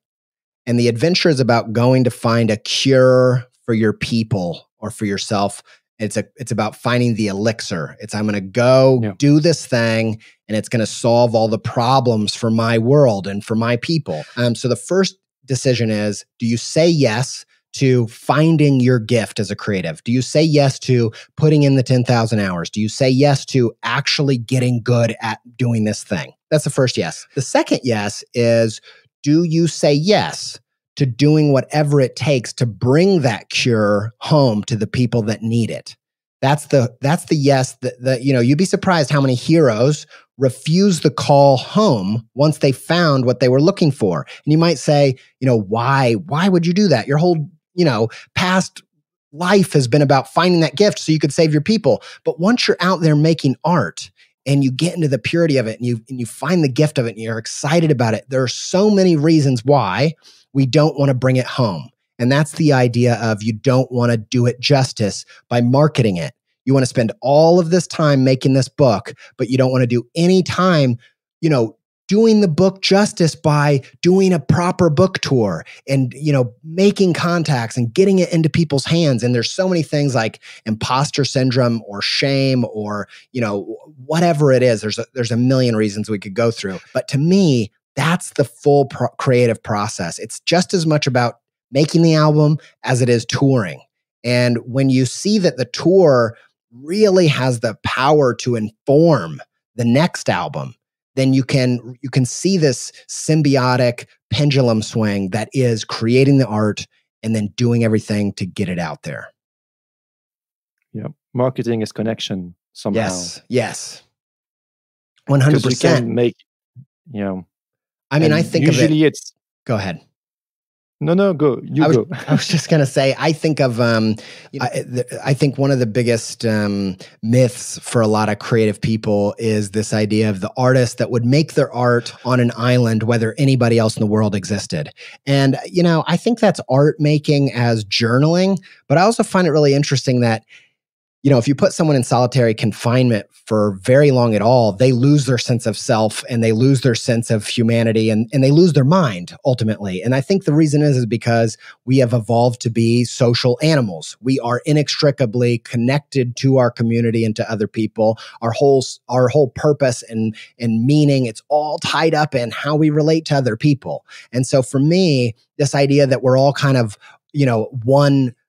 and the adventure is about going to find a cure for your people or for yourself. It's about finding the elixir. I'm going to go do this thing, and it's going to solve all the problems for my world and for my people. So the first decision is, do you say yes to finding your gift as a creative? Do you say yes to putting in the 10,000 hours? Do you say yes to actually getting good at doing this thing? That's the first yes. The second yes is, do you say yes to doing whatever it takes to bring that cure home to the people that need it? That's the yes that you'd be surprised how many heroes refuse the call home once they found what they were looking for. And you might say, why would you do that? Your whole past life has been about finding that gift so you could save your people. But once you're out there making art and you get into the purity of it and you find the gift of it and you're excited about it, there are so many reasons why we don't want to bring it home. And that's the idea of, you don't want to do it justice by marketing it. You want to spend all of this time making this book, but you don't want to do any time, doing the book justice by doing a proper book tour and, making contacts and getting it into people's hands. And there's so many things like imposter syndrome or shame or, whatever it is. There's a million reasons we could go through. But to me, that's the full creative process. It's just as much about making the album as it is touring. And when you see that the tour really has the power to inform the next album, then you can see this symbiotic pendulum swing that is creating the art and then doing everything to get it out there. Yeah, marketing is connection somehow. Yes, 100%. You can make, I think usually of it. It's. Go ahead. No, go. Go. I was just going to say, I think of, I think one of the biggest myths for a lot of creative people is this idea of the artist that would make their art on an island, whether anybody else in the world existed. And, I think that's art making as journaling, but I also find it really interesting that, if you put someone in solitary confinement for very long at all, they lose their sense of self and they lose their sense of humanity and they lose their mind ultimately. And I think the reason is because we have evolved to be social animals. We are inextricably connected to our community and to other people. Our whole purpose and meaning, it's all tied up in how we relate to other people. And so for me, this idea that we're all kind of,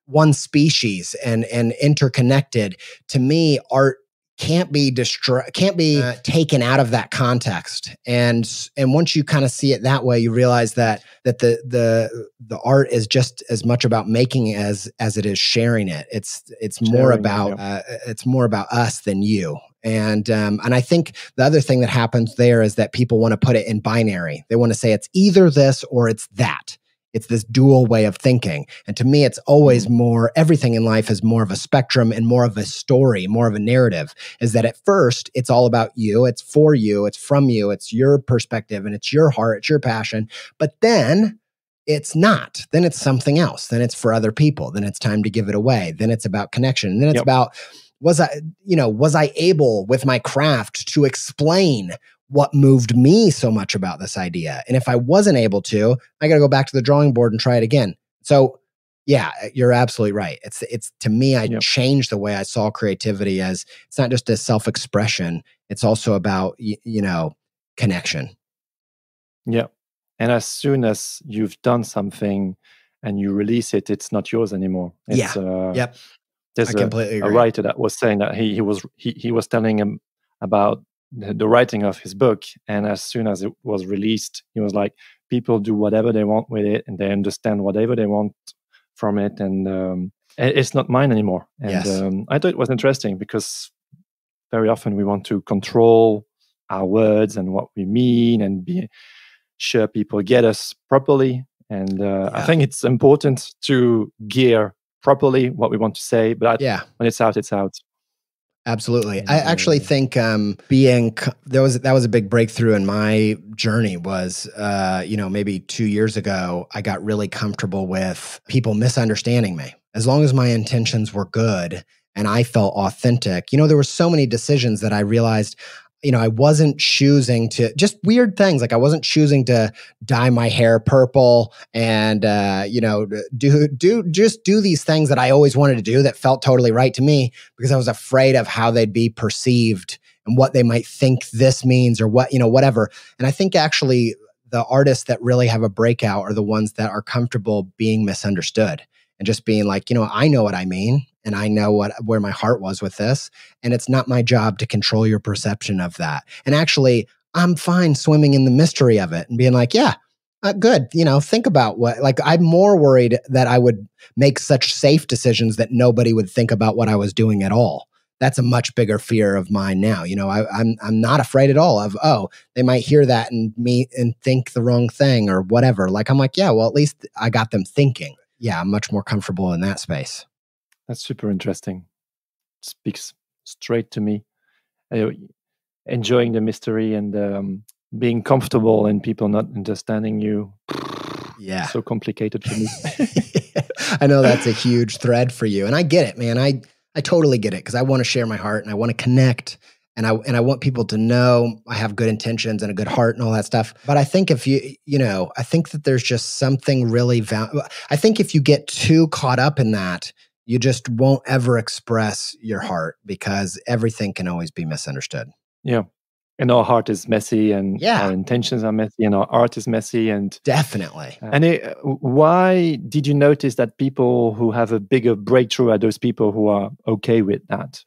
one species and interconnected, to me, art can't be taken out of that context. And once you kind of see it that way, you realize that the art is just as much about making as it is sharing it. It's more about us than you. And I think the other thing that happens there is that people want to put it in binary. They want to say it's either this or it's that. It's this dual way of thinking. And to me, it's always everything in life is more of a spectrum and more of a story, more of a narrative, is that at first it's all about you. It's for you. It's from you. It's your perspective and it's your heart. It's your passion. But then it's not. Then it's something else. Then it's for other people. Then it's time to give it away. Then it's about connection. And then it's about, was I able with my craft to explain what moved me so much about this idea? And if I wasn't able to, I got to go back to the drawing board and try it again. So yeah, you're absolutely right. It's to me, I changed the way I saw creativity as it's not just a self-expression. It's also about, connection. Yeah. And as soon as you've done something and you release it, it's not yours anymore. It's, There's I completely agree. A writer that was saying that he was telling him about the writing of his book, and as soon as it was released, he was like, people do whatever they want with it, and they understand whatever they want from it, and it's not mine anymore. And I thought it was interesting because very often we want to control our words and what we mean and be sure people get us properly. And I think it's important to gear properly what we want to say, but when it's out, it's out. Absolutely. I actually think that was a big breakthrough in my journey was, maybe 2 years ago, I got really comfortable with people misunderstanding me. As long as my intentions were good and I felt authentic, there were so many decisions that I realized, I wasn't choosing to, just weird things. Like I wasn't choosing to dye my hair purple and, do these things that I always wanted to do that felt totally right to me because I was afraid of how they'd be perceived and what they might think this means or what, whatever. And I think actually the artists that really have a breakout are the ones that are comfortable being misunderstood and just being like, I know what I mean. And I know where my heart was with this. And it's not my job to control your perception of that. And actually, I'm fine swimming in the mystery of it and being like, good. Think about I'm more worried that I would make such safe decisions that nobody would think about what I was doing at all. That's a much bigger fear of mine now. I'm not afraid at all of, they might hear that and think the wrong thing or whatever. I'm like, at least I got them thinking. Yeah, I'm much more comfortable in that space. That's super interesting. It speaks straight to me. Enjoying the mystery and being comfortable and people not understanding you. Yeah. So complicated for me. I know that's a huge thread for you. And I get it, man. I totally get it because I want to share my heart and I want to connect and I want people to know I have good intentions and a good heart and all that stuff. But I think if I think that there's just something really I think if you get too caught up in that, you just won't ever express your heart because everything can always be misunderstood. Yeah. And our heart is messy and our intentions are messy and our art is messy. And definitely. Why did you notice that people who have a bigger breakthrough are those people who are okay with that?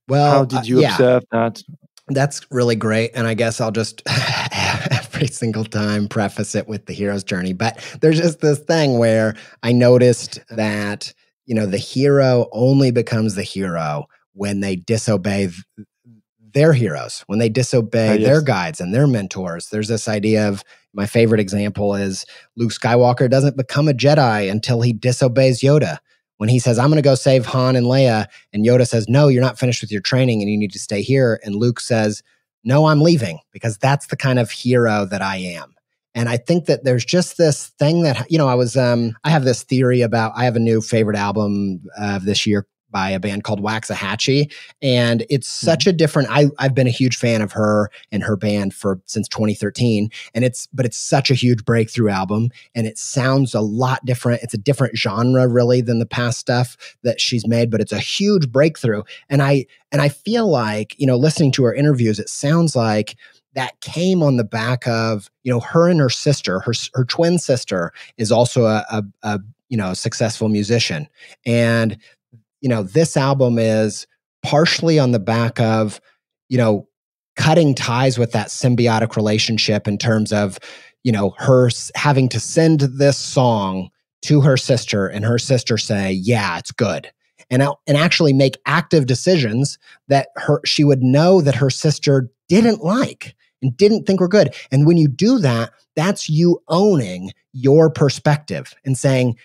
Well, how did you observe that? That's really great. And I guess I'll just every single time preface it with the hero's journey. But there's just this thing where I noticed that the hero only becomes the hero when they disobey their heroes, when they disobey their guides and their mentors. There's this idea of, my favorite example is Luke Skywalker doesn't become a Jedi until he disobeys Yoda. When he says, I'm going to go save Han and Leia, and Yoda says, no, you're not finished with your training and you need to stay here. And Luke says, no, I'm leaving because that's the kind of hero that I am. And I think that there's just this thing that, I have this theory about, I have a new favorite album of this year by a band called Waxahachie. And it's such a different, I've been a huge fan of her and her band since 2013. But it's such a huge breakthrough album. And it sounds a lot different. It's a different genre really than the past stuff that she's made, but it's a huge breakthrough. And I feel like, listening to her interviews, it sounds like that came on the back of, her and her sister, her twin sister is also a successful musician. And, this album is partially on the back of, cutting ties with that symbiotic relationship in terms of, her having to send this song to her sister and her sister say, yeah, it's good. And actually make active decisions that she would know that her sister didn't like and didn't think were good. And when you do that, that's you owning your perspective and saying,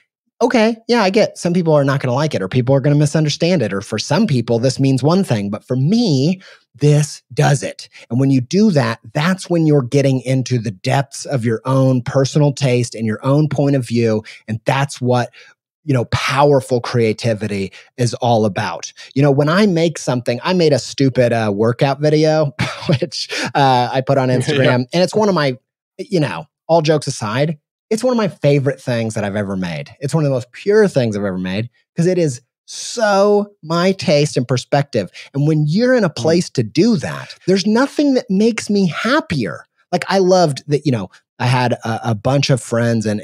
okay, yeah, I get some people are not going to like it or people are going to misunderstand it. Or for some people, this means one thing. But for me, this does it. And when you do that, that's when you're getting into the depths of your own personal taste and your own point of view. And that's what, powerful creativity is all about. When I make something, I made a stupid workout video, which I put on Instagram. And it's one of my, all jokes aside, it's one of my favorite things that I've ever made. It's one of the most pure things I've ever made because it is so my taste and perspective. And when you're in a place to do that, there's nothing that makes me happier. Like I loved that, I had a bunch of friends and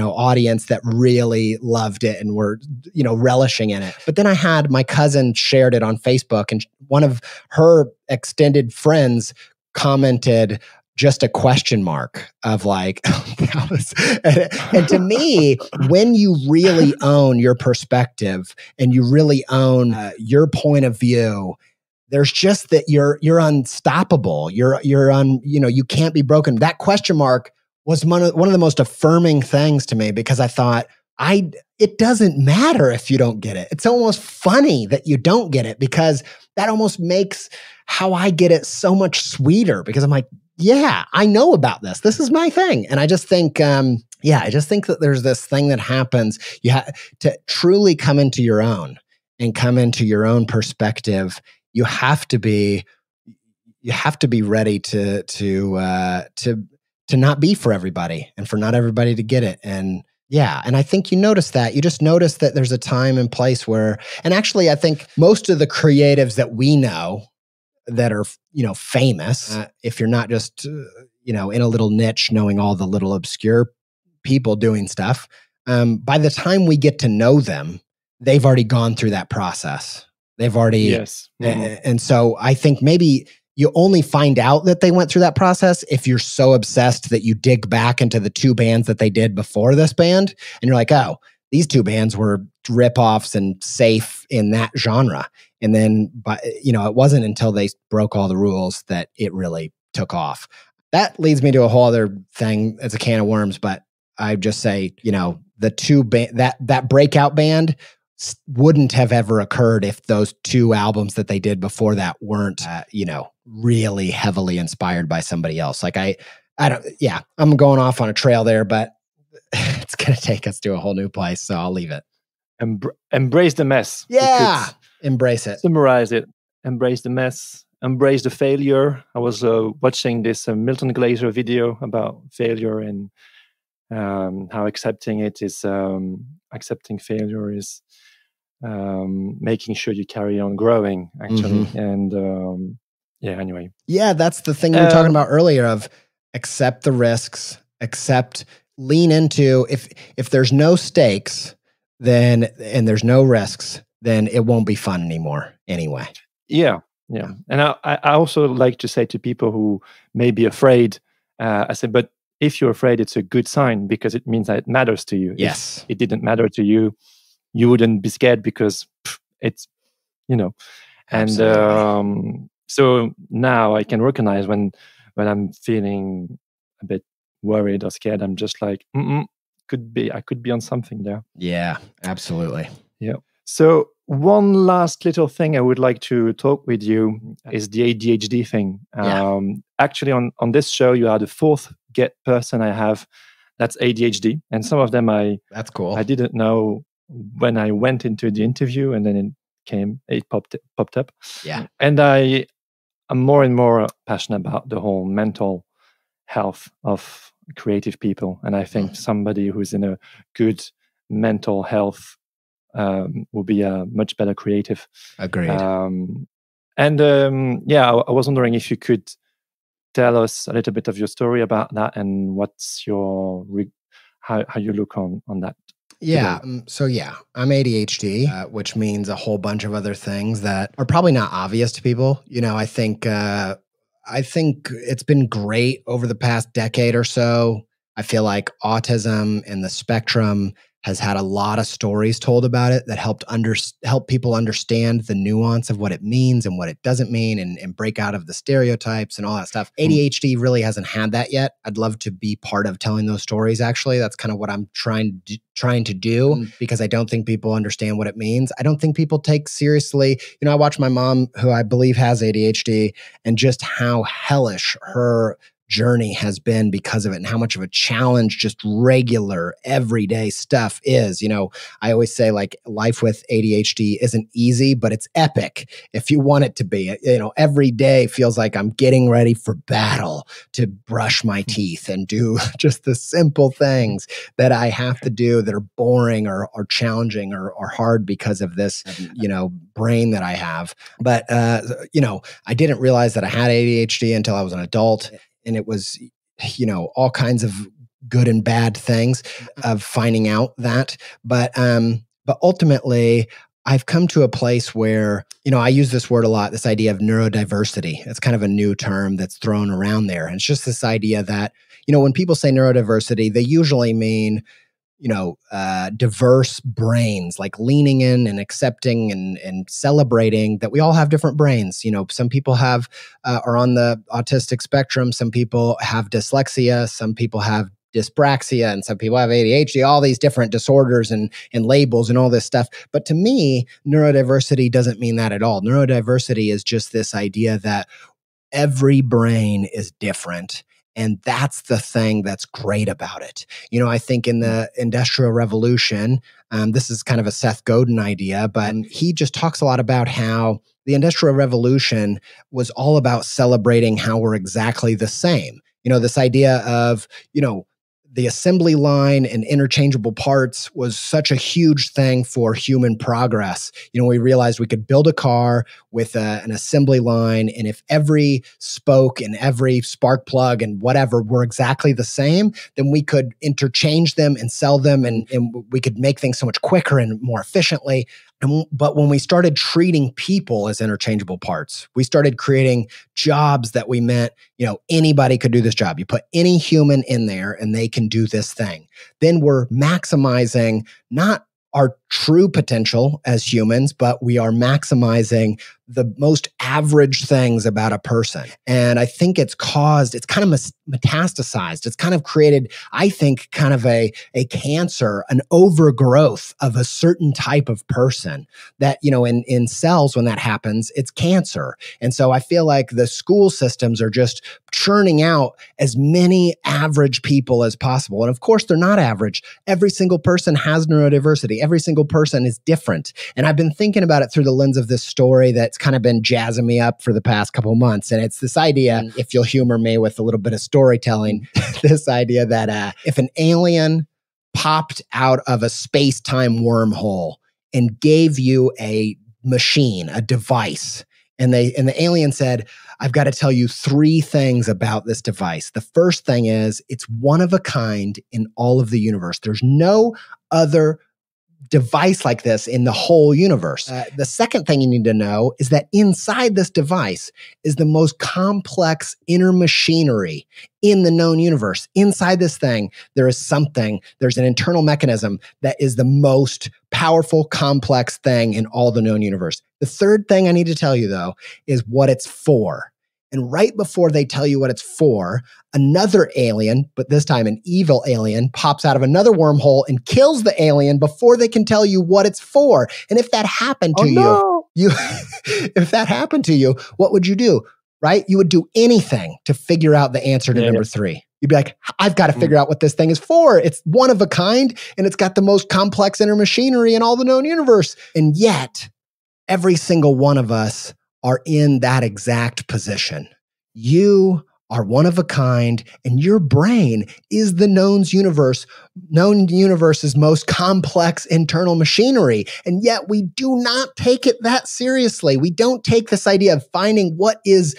audience that really loved it and were, relishing in it. But then I had my cousin shared it on Facebook, and one of her extended friends commented just a question mark of like, and to me, when you really own your perspective and you really own your point of view, there's just that you're unstoppable. You can't be broken. That question mark was one of the most affirming things to me because I thought, it doesn't matter if you don't get it. It's almost funny that you don't get it because that almost makes how I get it so much sweeter because I'm like, yeah, I know about this. This is my thing. And I just think, that there's this thing that happens. You have to truly come into your own and come into your own perspective. You have to be ready to not be for everybody and for not everybody to get it. And I think you notice that. You just notice that there's a time and place where, and actually I think most of the creatives that we know that are, famous, if you're not just, in a little niche, knowing all the little obscure people doing stuff, by the time we get to know them, they've already gone through that process. They've already, yes. Mm-hmm. And so I think maybe you only find out that they went through that process if you're so obsessed that you dig back into the two bands that they did before this band. And you're like, oh, these two bands were ripoffs and safe in that genre. And then, it wasn't until they broke all the rules that it really took off. That leads me to a whole other thing. It's a can of worms, but I just say, the two that breakout band wouldn't have ever occurred if those two albums that they did before that weren't, really heavily inspired by somebody else. Like I'm going off on a trail there, but it's going to take us to a whole new place. So I'll leave it. Embrace the mess. Yeah. Embrace it. Summarize it. Embrace the mess. Embrace the failure. I was watching this Milton Glaser video about failure and how accepting accepting failure is making sure you carry on growing, actually. Mm-hmm. And anyway. Yeah, that's the thing we were talking about earlier of accept the risks, lean into, if there's no stakes, then, and there's no risks, then it won't be fun anymore anyway. Yeah. And I also like to say to people who may be afraid, I say, but if you're afraid, it's a good sign because it means that it matters to you. Yes. If it didn't matter to you, you wouldn't be scared because it's, and so now I can recognize when I'm feeling a bit worried or scared, I'm just like, I could be on something there. Yeah, absolutely. Yeah. So one last little thing I would like to talk with you is the ADHD thing. Actually, on this show, you are the fourth person I have that's ADHD, and some of them that's cool. I didn't know when I went into the interview, and then it popped up. Yeah, and I'm more and more passionate about the whole mental health of creative people, and I think somebody who's in a good mental health will be a much better creative. Agreed. I was wondering if you could tell us a little bit of your story about that and what's your how you look on that. Yeah. I'm ADHD, which means a whole bunch of other things that are probably not obvious to people. I think it's been great over the past decade or so. I feel like autism and the spectrum has had a lot of stories told about it that help people understand the nuance of what it means and what it doesn't mean and break out of the stereotypes and all that stuff. ADHD really hasn't had that yet. I'd love to be part of telling those stories, actually. That's kind of what I'm trying to do because I don't think people understand what it means. I don't think people take seriously. I watch my mom, who I believe has ADHD, and just how hellish her journey has been because of it and how much of a challenge just regular everyday stuff is. I always say, like, life with ADHD isn't easy, but it's epic if you want it to be. Every day feels like I'm getting ready for battle to brush my teeth and do just the simple things that I have to do that are boring or challenging or hard because of this, brain that I have. But, I didn't realize that I had ADHD until I was an adult. And it was, all kinds of good and bad things of finding out that. But ultimately, I've come to a place where, I use this word a lot, this idea of neurodiversity. It's kind of a new term that's thrown around there. And it's just this idea that, when people say neurodiversity, they usually mean, diverse brains, like leaning in and accepting and celebrating that we all have different brains. Some people are on the autistic spectrum. Some people have dyslexia. Some people have dyspraxia, and some people have ADHD, all these different disorders and labels and all this stuff. But to me, neurodiversity doesn't mean that at all. Neurodiversity is just this idea that every brain is different. And that's the thing that's great about it. I think in the Industrial Revolution, this is kind of a Seth Godin idea, but he just talks a lot about how the Industrial Revolution was all about celebrating how we're exactly the same. This idea of, the assembly line and interchangeable parts was such a huge thing for human progress. We realized we could build a car with an assembly line, and if every spoke and every spark plug and whatever were exactly the same, then we could interchange them and sell them, and we could make things so much quicker and more efficiently. But when we started treating people as interchangeable parts, we started creating jobs that we meant, anybody could do this job. You put any human in there and they can do this thing. Then we're maximizing not our true potential as humans, but we are maximizing the most average things about a person. And I think it's kind of metastasized. It's kind of created, I think, kind of a cancer, an overgrowth of a certain type of person that, in cells, when that happens, it's cancer. And so I feel like the school systems are just churning out as many average people as possible. And of course, they're not average. Every single person has neurodiversity. Every single person is different. And I've been thinking about it through the lens of this story that's kind of been jazzing me up for the past couple of months. And it's this idea, if you'll humor me with a little bit of storytelling, this idea that if an alien popped out of a space-time wormhole and gave you a machine, a device, and the alien said, I've got to tell you 3 things about this device. The first thing is it's one of a kind in all of the universe. There's no other device like this in the whole universe. The second thing you need to know is that inside this device is the most complex inner machinery in the known universe. Inside this thing, there's an internal mechanism that is the most powerful, complex thing in all the known universe. The third thing I need to tell you, though, is what it's for. And right before they tell you what it's for, another alien, but this time an evil alien, pops out of another wormhole and kills the alien before they can tell you what it's for. And if that happened to if that happened to you, what would you do? Right? You would do anything to figure out the answer to number 3. You'd be like, I've got to figure out what this thing is for. It's one of a kind, and it's got the most complex inner machinery in all the known universe. And yet, every single one of us are in that exact position. You are one of a kind, and your brain is the known universe's most complex internal machinery. And yet we do not take it that seriously. We don't take this idea of finding what is,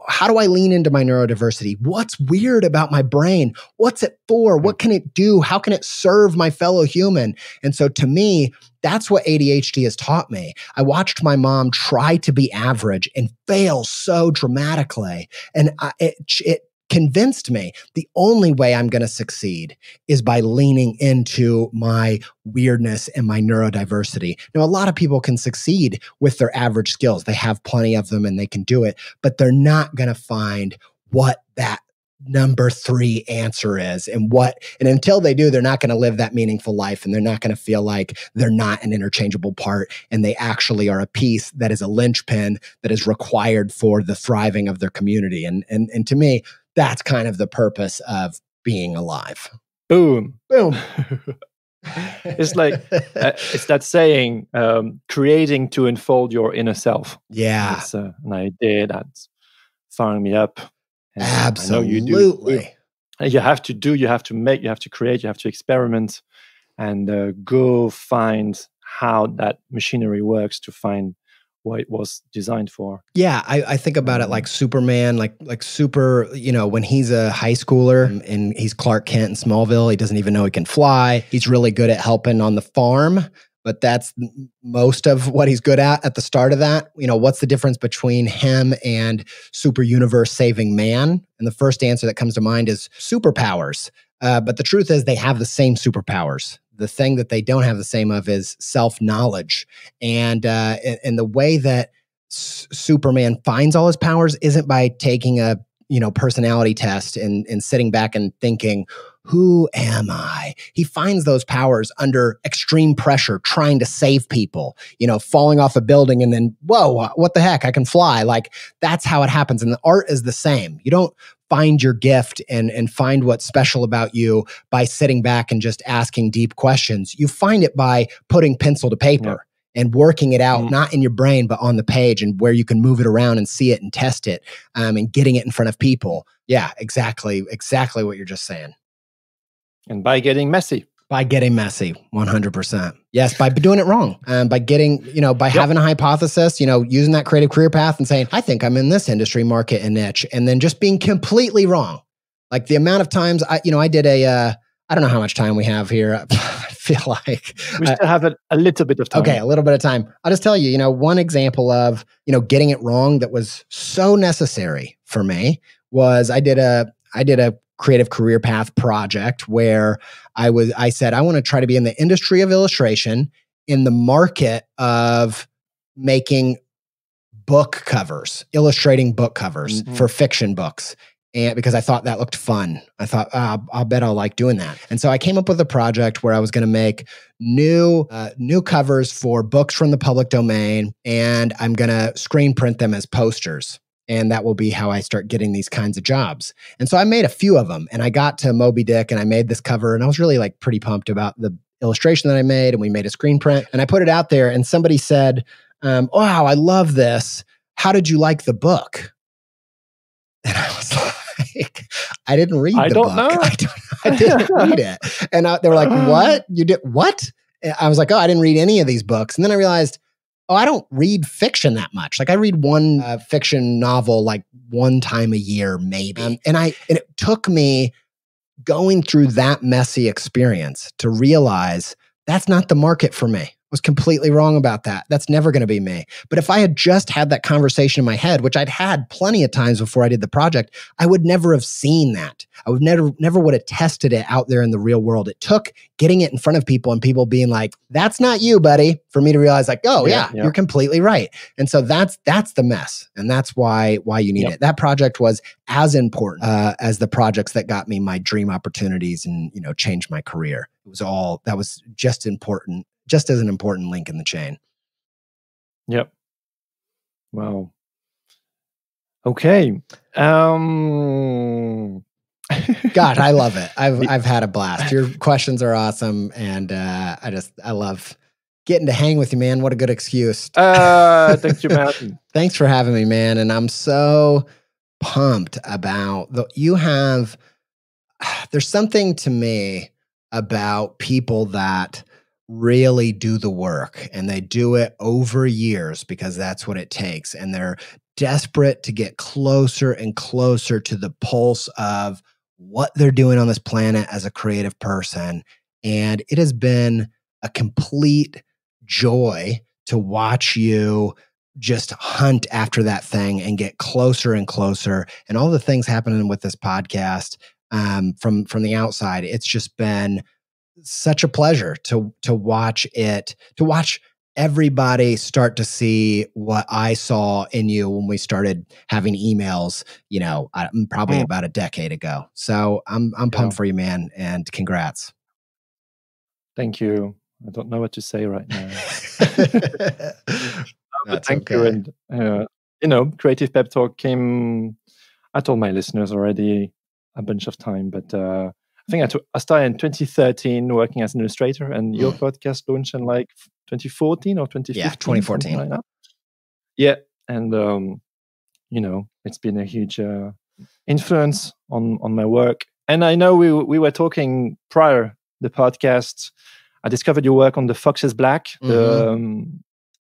how do I lean into my neurodiversity? What's weird about my brain? What's it for? What can it do? How can it serve my fellow human? And so to me, that's what ADHD has taught me. I watched my mom try to be average and fail so dramatically. And it convinced me the only way I'm going to succeed is by leaning into my weirdness and my neurodiversity. Now, a lot of people can succeed with their average skills. They have plenty of them and they can do it, but they're not going to find what that number 3 answer is and until they do, they're not going to live that meaningful life, and they're not going to feel like they're not an interchangeable part and they actually are a piece that is a linchpin that is required for the thriving of their community. And to me, that's kind of the purpose of being alive. Boom. Boom. It's like, it's that saying, creating to unfold your inner self. Yeah. It's an idea that's firing me up. And absolutely. I know you do. You have to do, you have to make, you have to create, you have to experiment, and go find how that machinery works to find what it was designed for. Yeah, I think about it like Superman, like super, when he's a high schooler and he's Clark Kent in Smallville, he doesn't even know he can fly. He's really good at helping on the farm, but that's most of what he's good at the start of that. What's the difference between him and super universe saving man? And the first answer that comes to mind is superpowers. But the truth is they have the same superpowers. The thing that they don't have the same of is self-knowledge. And the way that Superman finds all his powers isn't by taking a personality test and sitting back and thinking, who am I? He finds those powers under extreme pressure, trying to save people, falling off a building and then, whoa, what the heck? I can fly. Like, that's how it happens. And the art is the same. You don't find your gift and find what's special about you by sitting back and just asking deep questions. You find it by putting pencil to paper and working it out, not in your brain, but on the page, and where you can move it around and see it and test it, and getting it in front of people. Yeah, exactly what you're just saying. And by getting messy. By getting messy, 100%. Yes, by doing it wrong. By getting, by having a hypothesis, using that creative career path and saying, I think I'm in this industry, market, and niche, and then just being completely wrong. Like the amount of times I did I don't know how much time we have here. I feel like we still have a little bit of time. Okay, a little bit of time. I'll just tell you, one example of, getting it wrong that was so necessary for me was I did a creative career path project where I said, I want to try to be in the industry of illustration, in the market of making book covers, illustrating book covers for fiction books. And because I thought that looked fun, I thought, I'll bet I'll like doing that. And so I came up with a project where I was going to make new covers for books from the public domain, and I'm going to screen print them as posters. And that will be how I start getting these kinds of jobs. And so I made a few of them, and I got to Moby Dick and I made this cover, and I was really pretty pumped about the illustration that I made, and we made a screen print and I put it out there, and somebody said, wow, I love this. How did you like the book? And I was like, I didn't read the book. Know. I didn't read it. And they were like, what? You did what? And I was like, I didn't read any of these books. And then I realized, I don't read fiction that much. Like I read one fiction novel like one time a year, maybe. And it took me going through that messy experience to realize that's not the market for me. I was completely wrong about that. That's never going to be me. But if I had just had that conversation in my head, which I'd had plenty of times before I did the project, I would never have seen that. I would never would have tested it out there in the real world. It took getting it in front of people and people being like, that's not you, buddy, for me to realize like, yeah. You're completely right. And so that's the mess. And that's why you need it. That project was as important as the projects that got me my dream opportunities and, changed my career. That was just important. Just as an important link in the chain. Yep. Wow. Okay. God, I love it. I've had a blast. Your questions are awesome, and I love getting to hang with you, man. What a good excuse. Thank you, man. Thanks for having me, man. And I'm so pumped about there's something to me about people that really do the work, and they do it over years because that's what it takes. And they're desperate to get closer and closer to the pulse of what they're doing on this planet as a creative person. And it has been a complete joy to watch you just hunt after that thing and get closer and closer. And all the things happening with this podcast from the outside, it's just been such a pleasure to watch it, to watch everybody start to see what I saw in you when we started having emails, probably about a decade ago. So I'm pumped for you, man, and congrats. Thank you. I don't know what to say right now. Thank you. And, Creative Pep Talk came, I told my listeners already a bunch of time, but I think I started in 2013 working as an illustrator, and your podcast launched in like 2014 or 2015? Yeah, 2014. Like that. Yeah, and, it's been a huge influence on my work. And I know we were talking prior the podcast. I discovered your work on the Fox is Black, the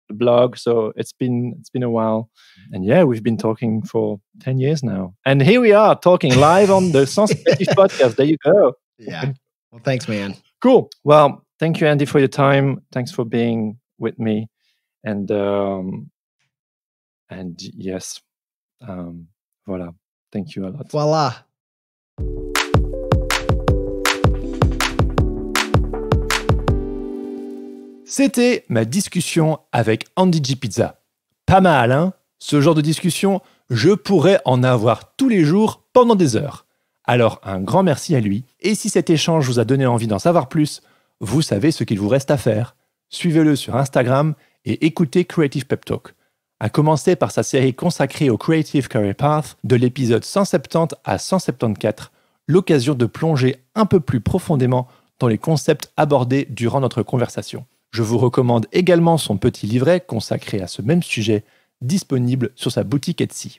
blog. So it's been a while. And yeah, we've been talking for 10 years now. And here we are talking live on the Sans Creative podcast. There you go. Yeah. Well, thanks, man. Cool. Well, thank you, Andy, for your time. Thanks for being with me. And yes, voilà. Thank you a lot. Voila. C'était ma discussion avec Andy J. Pizza. Pas mal, hein? Ce genre de discussion, je pourrais en avoir tous les jours pendant des heures. Alors, un grand merci à lui. Et si cet échange vous a donné envie d'en savoir plus, vous savez ce qu'il vous reste à faire. Suivez-le sur Instagram et écoutez Creative Pep Talk. À commencer par sa série consacrée au Creative Career Path de l'épisode 170 à 174, l'occasion de plonger un peu plus profondément dans les concepts abordés durant notre conversation. Je vous recommande également son petit livret consacré à ce même sujet, disponible sur sa boutique Etsy.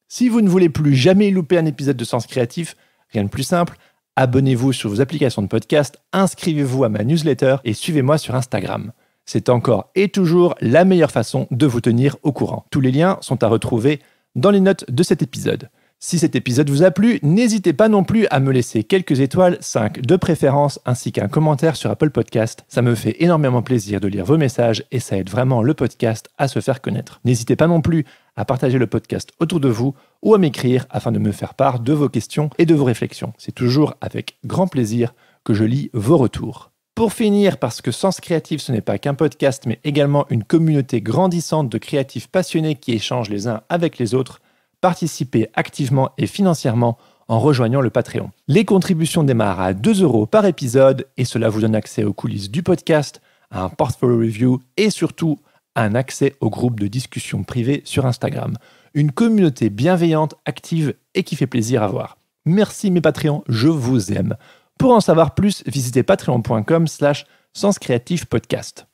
Si vous ne voulez plus jamais louper un épisode de Sens Créatif, rien de plus simple, abonnez-vous sur vos applications de podcast, inscrivez-vous à ma newsletter et suivez-moi sur Instagram. C'est encore et toujours la meilleure façon de vous tenir au courant. Tous les liens sont à retrouver dans les notes de cet épisode. Si cet épisode vous a plu, n'hésitez pas non plus à me laisser quelques étoiles, 5 de préférence, ainsi qu'un commentaire sur Apple Podcast. Ça me fait énormément plaisir de lire vos messages et ça aide vraiment le podcast à se faire connaître. N'hésitez pas non plus à partager le podcast autour de vous ou à m'écrire afin de me faire part de vos questions et de vos réflexions. C'est toujours avec grand plaisir que je lis vos retours. Pour finir, parce que Sens Créatif, ce n'est pas qu'un podcast, mais également une communauté grandissante de créatifs passionnés qui échangent les uns avec les autres, participez activement et financièrement en rejoignant le Patreon. Les contributions démarrent à 2 € par épisode et cela vous donne accès aux coulisses du podcast, à un portfolio review et surtout un accès au groupe de discussion privée sur Instagram. Une communauté bienveillante, active et qui fait plaisir à voir. Merci mes Patreons, je vous aime. Pour en savoir plus, visitez patreon.com/senscreatifpodcast.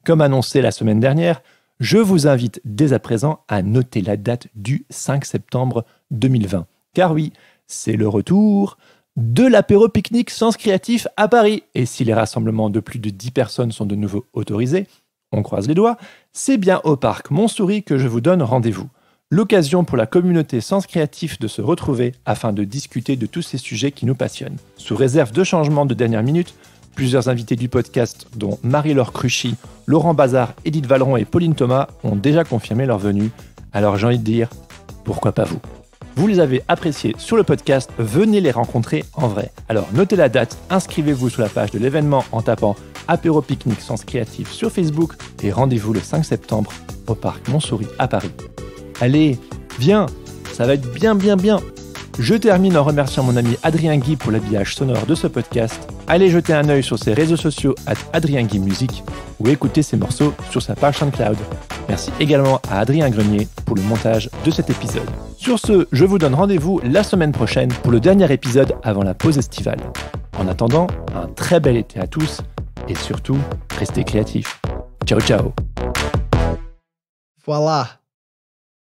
Comme annoncé la semaine dernière, je vous invite dès à présent à noter la date du 5 septembre 2020. Car oui, c'est le retour de l'apéro pique-nique Sens Créatif à Paris. Et si les rassemblements de plus de 10 personnes sont de nouveau autorisés, on croise les doigts, c'est bien au parc Montsouris que je vous donne rendez-vous. L'occasion pour la communauté Sens Créatif de se retrouver afin de discuter de tous ces sujets qui nous passionnent. Sous réserve de changements de dernière minute, plusieurs invités du podcast, dont Marie-Laure Cruchy, Laurent Bazar, Edith Valeron et Pauline Thomas, ont déjà confirmé leur venue. Alors j'ai envie de dire, pourquoi pas vous? Vous les avez appréciés sur le podcast, venez les rencontrer en vrai. Alors notez la date, inscrivez-vous sur la page de l'événement en tapant Apéro Pique-Nique Sens Créatif sur Facebook et rendez-vous le 5 septembre au parc Montsouris à Paris. Allez, viens, ça va être bien. Je termine en remerciant mon ami Adrien Guy pour l'habillage sonore de ce podcast. Allez jeter un œil sur ses réseaux sociaux @AdrienGuy_Music ou écouter ses morceaux sur sa page SoundCloud. Merci également à Adrien Grenier pour le montage de cet épisode. Sur ce, je vous donne rendez-vous la semaine prochaine pour le dernier épisode avant la pause estivale. En attendant, un très bel été à tous et surtout, restez créatifs. Ciao. Voila.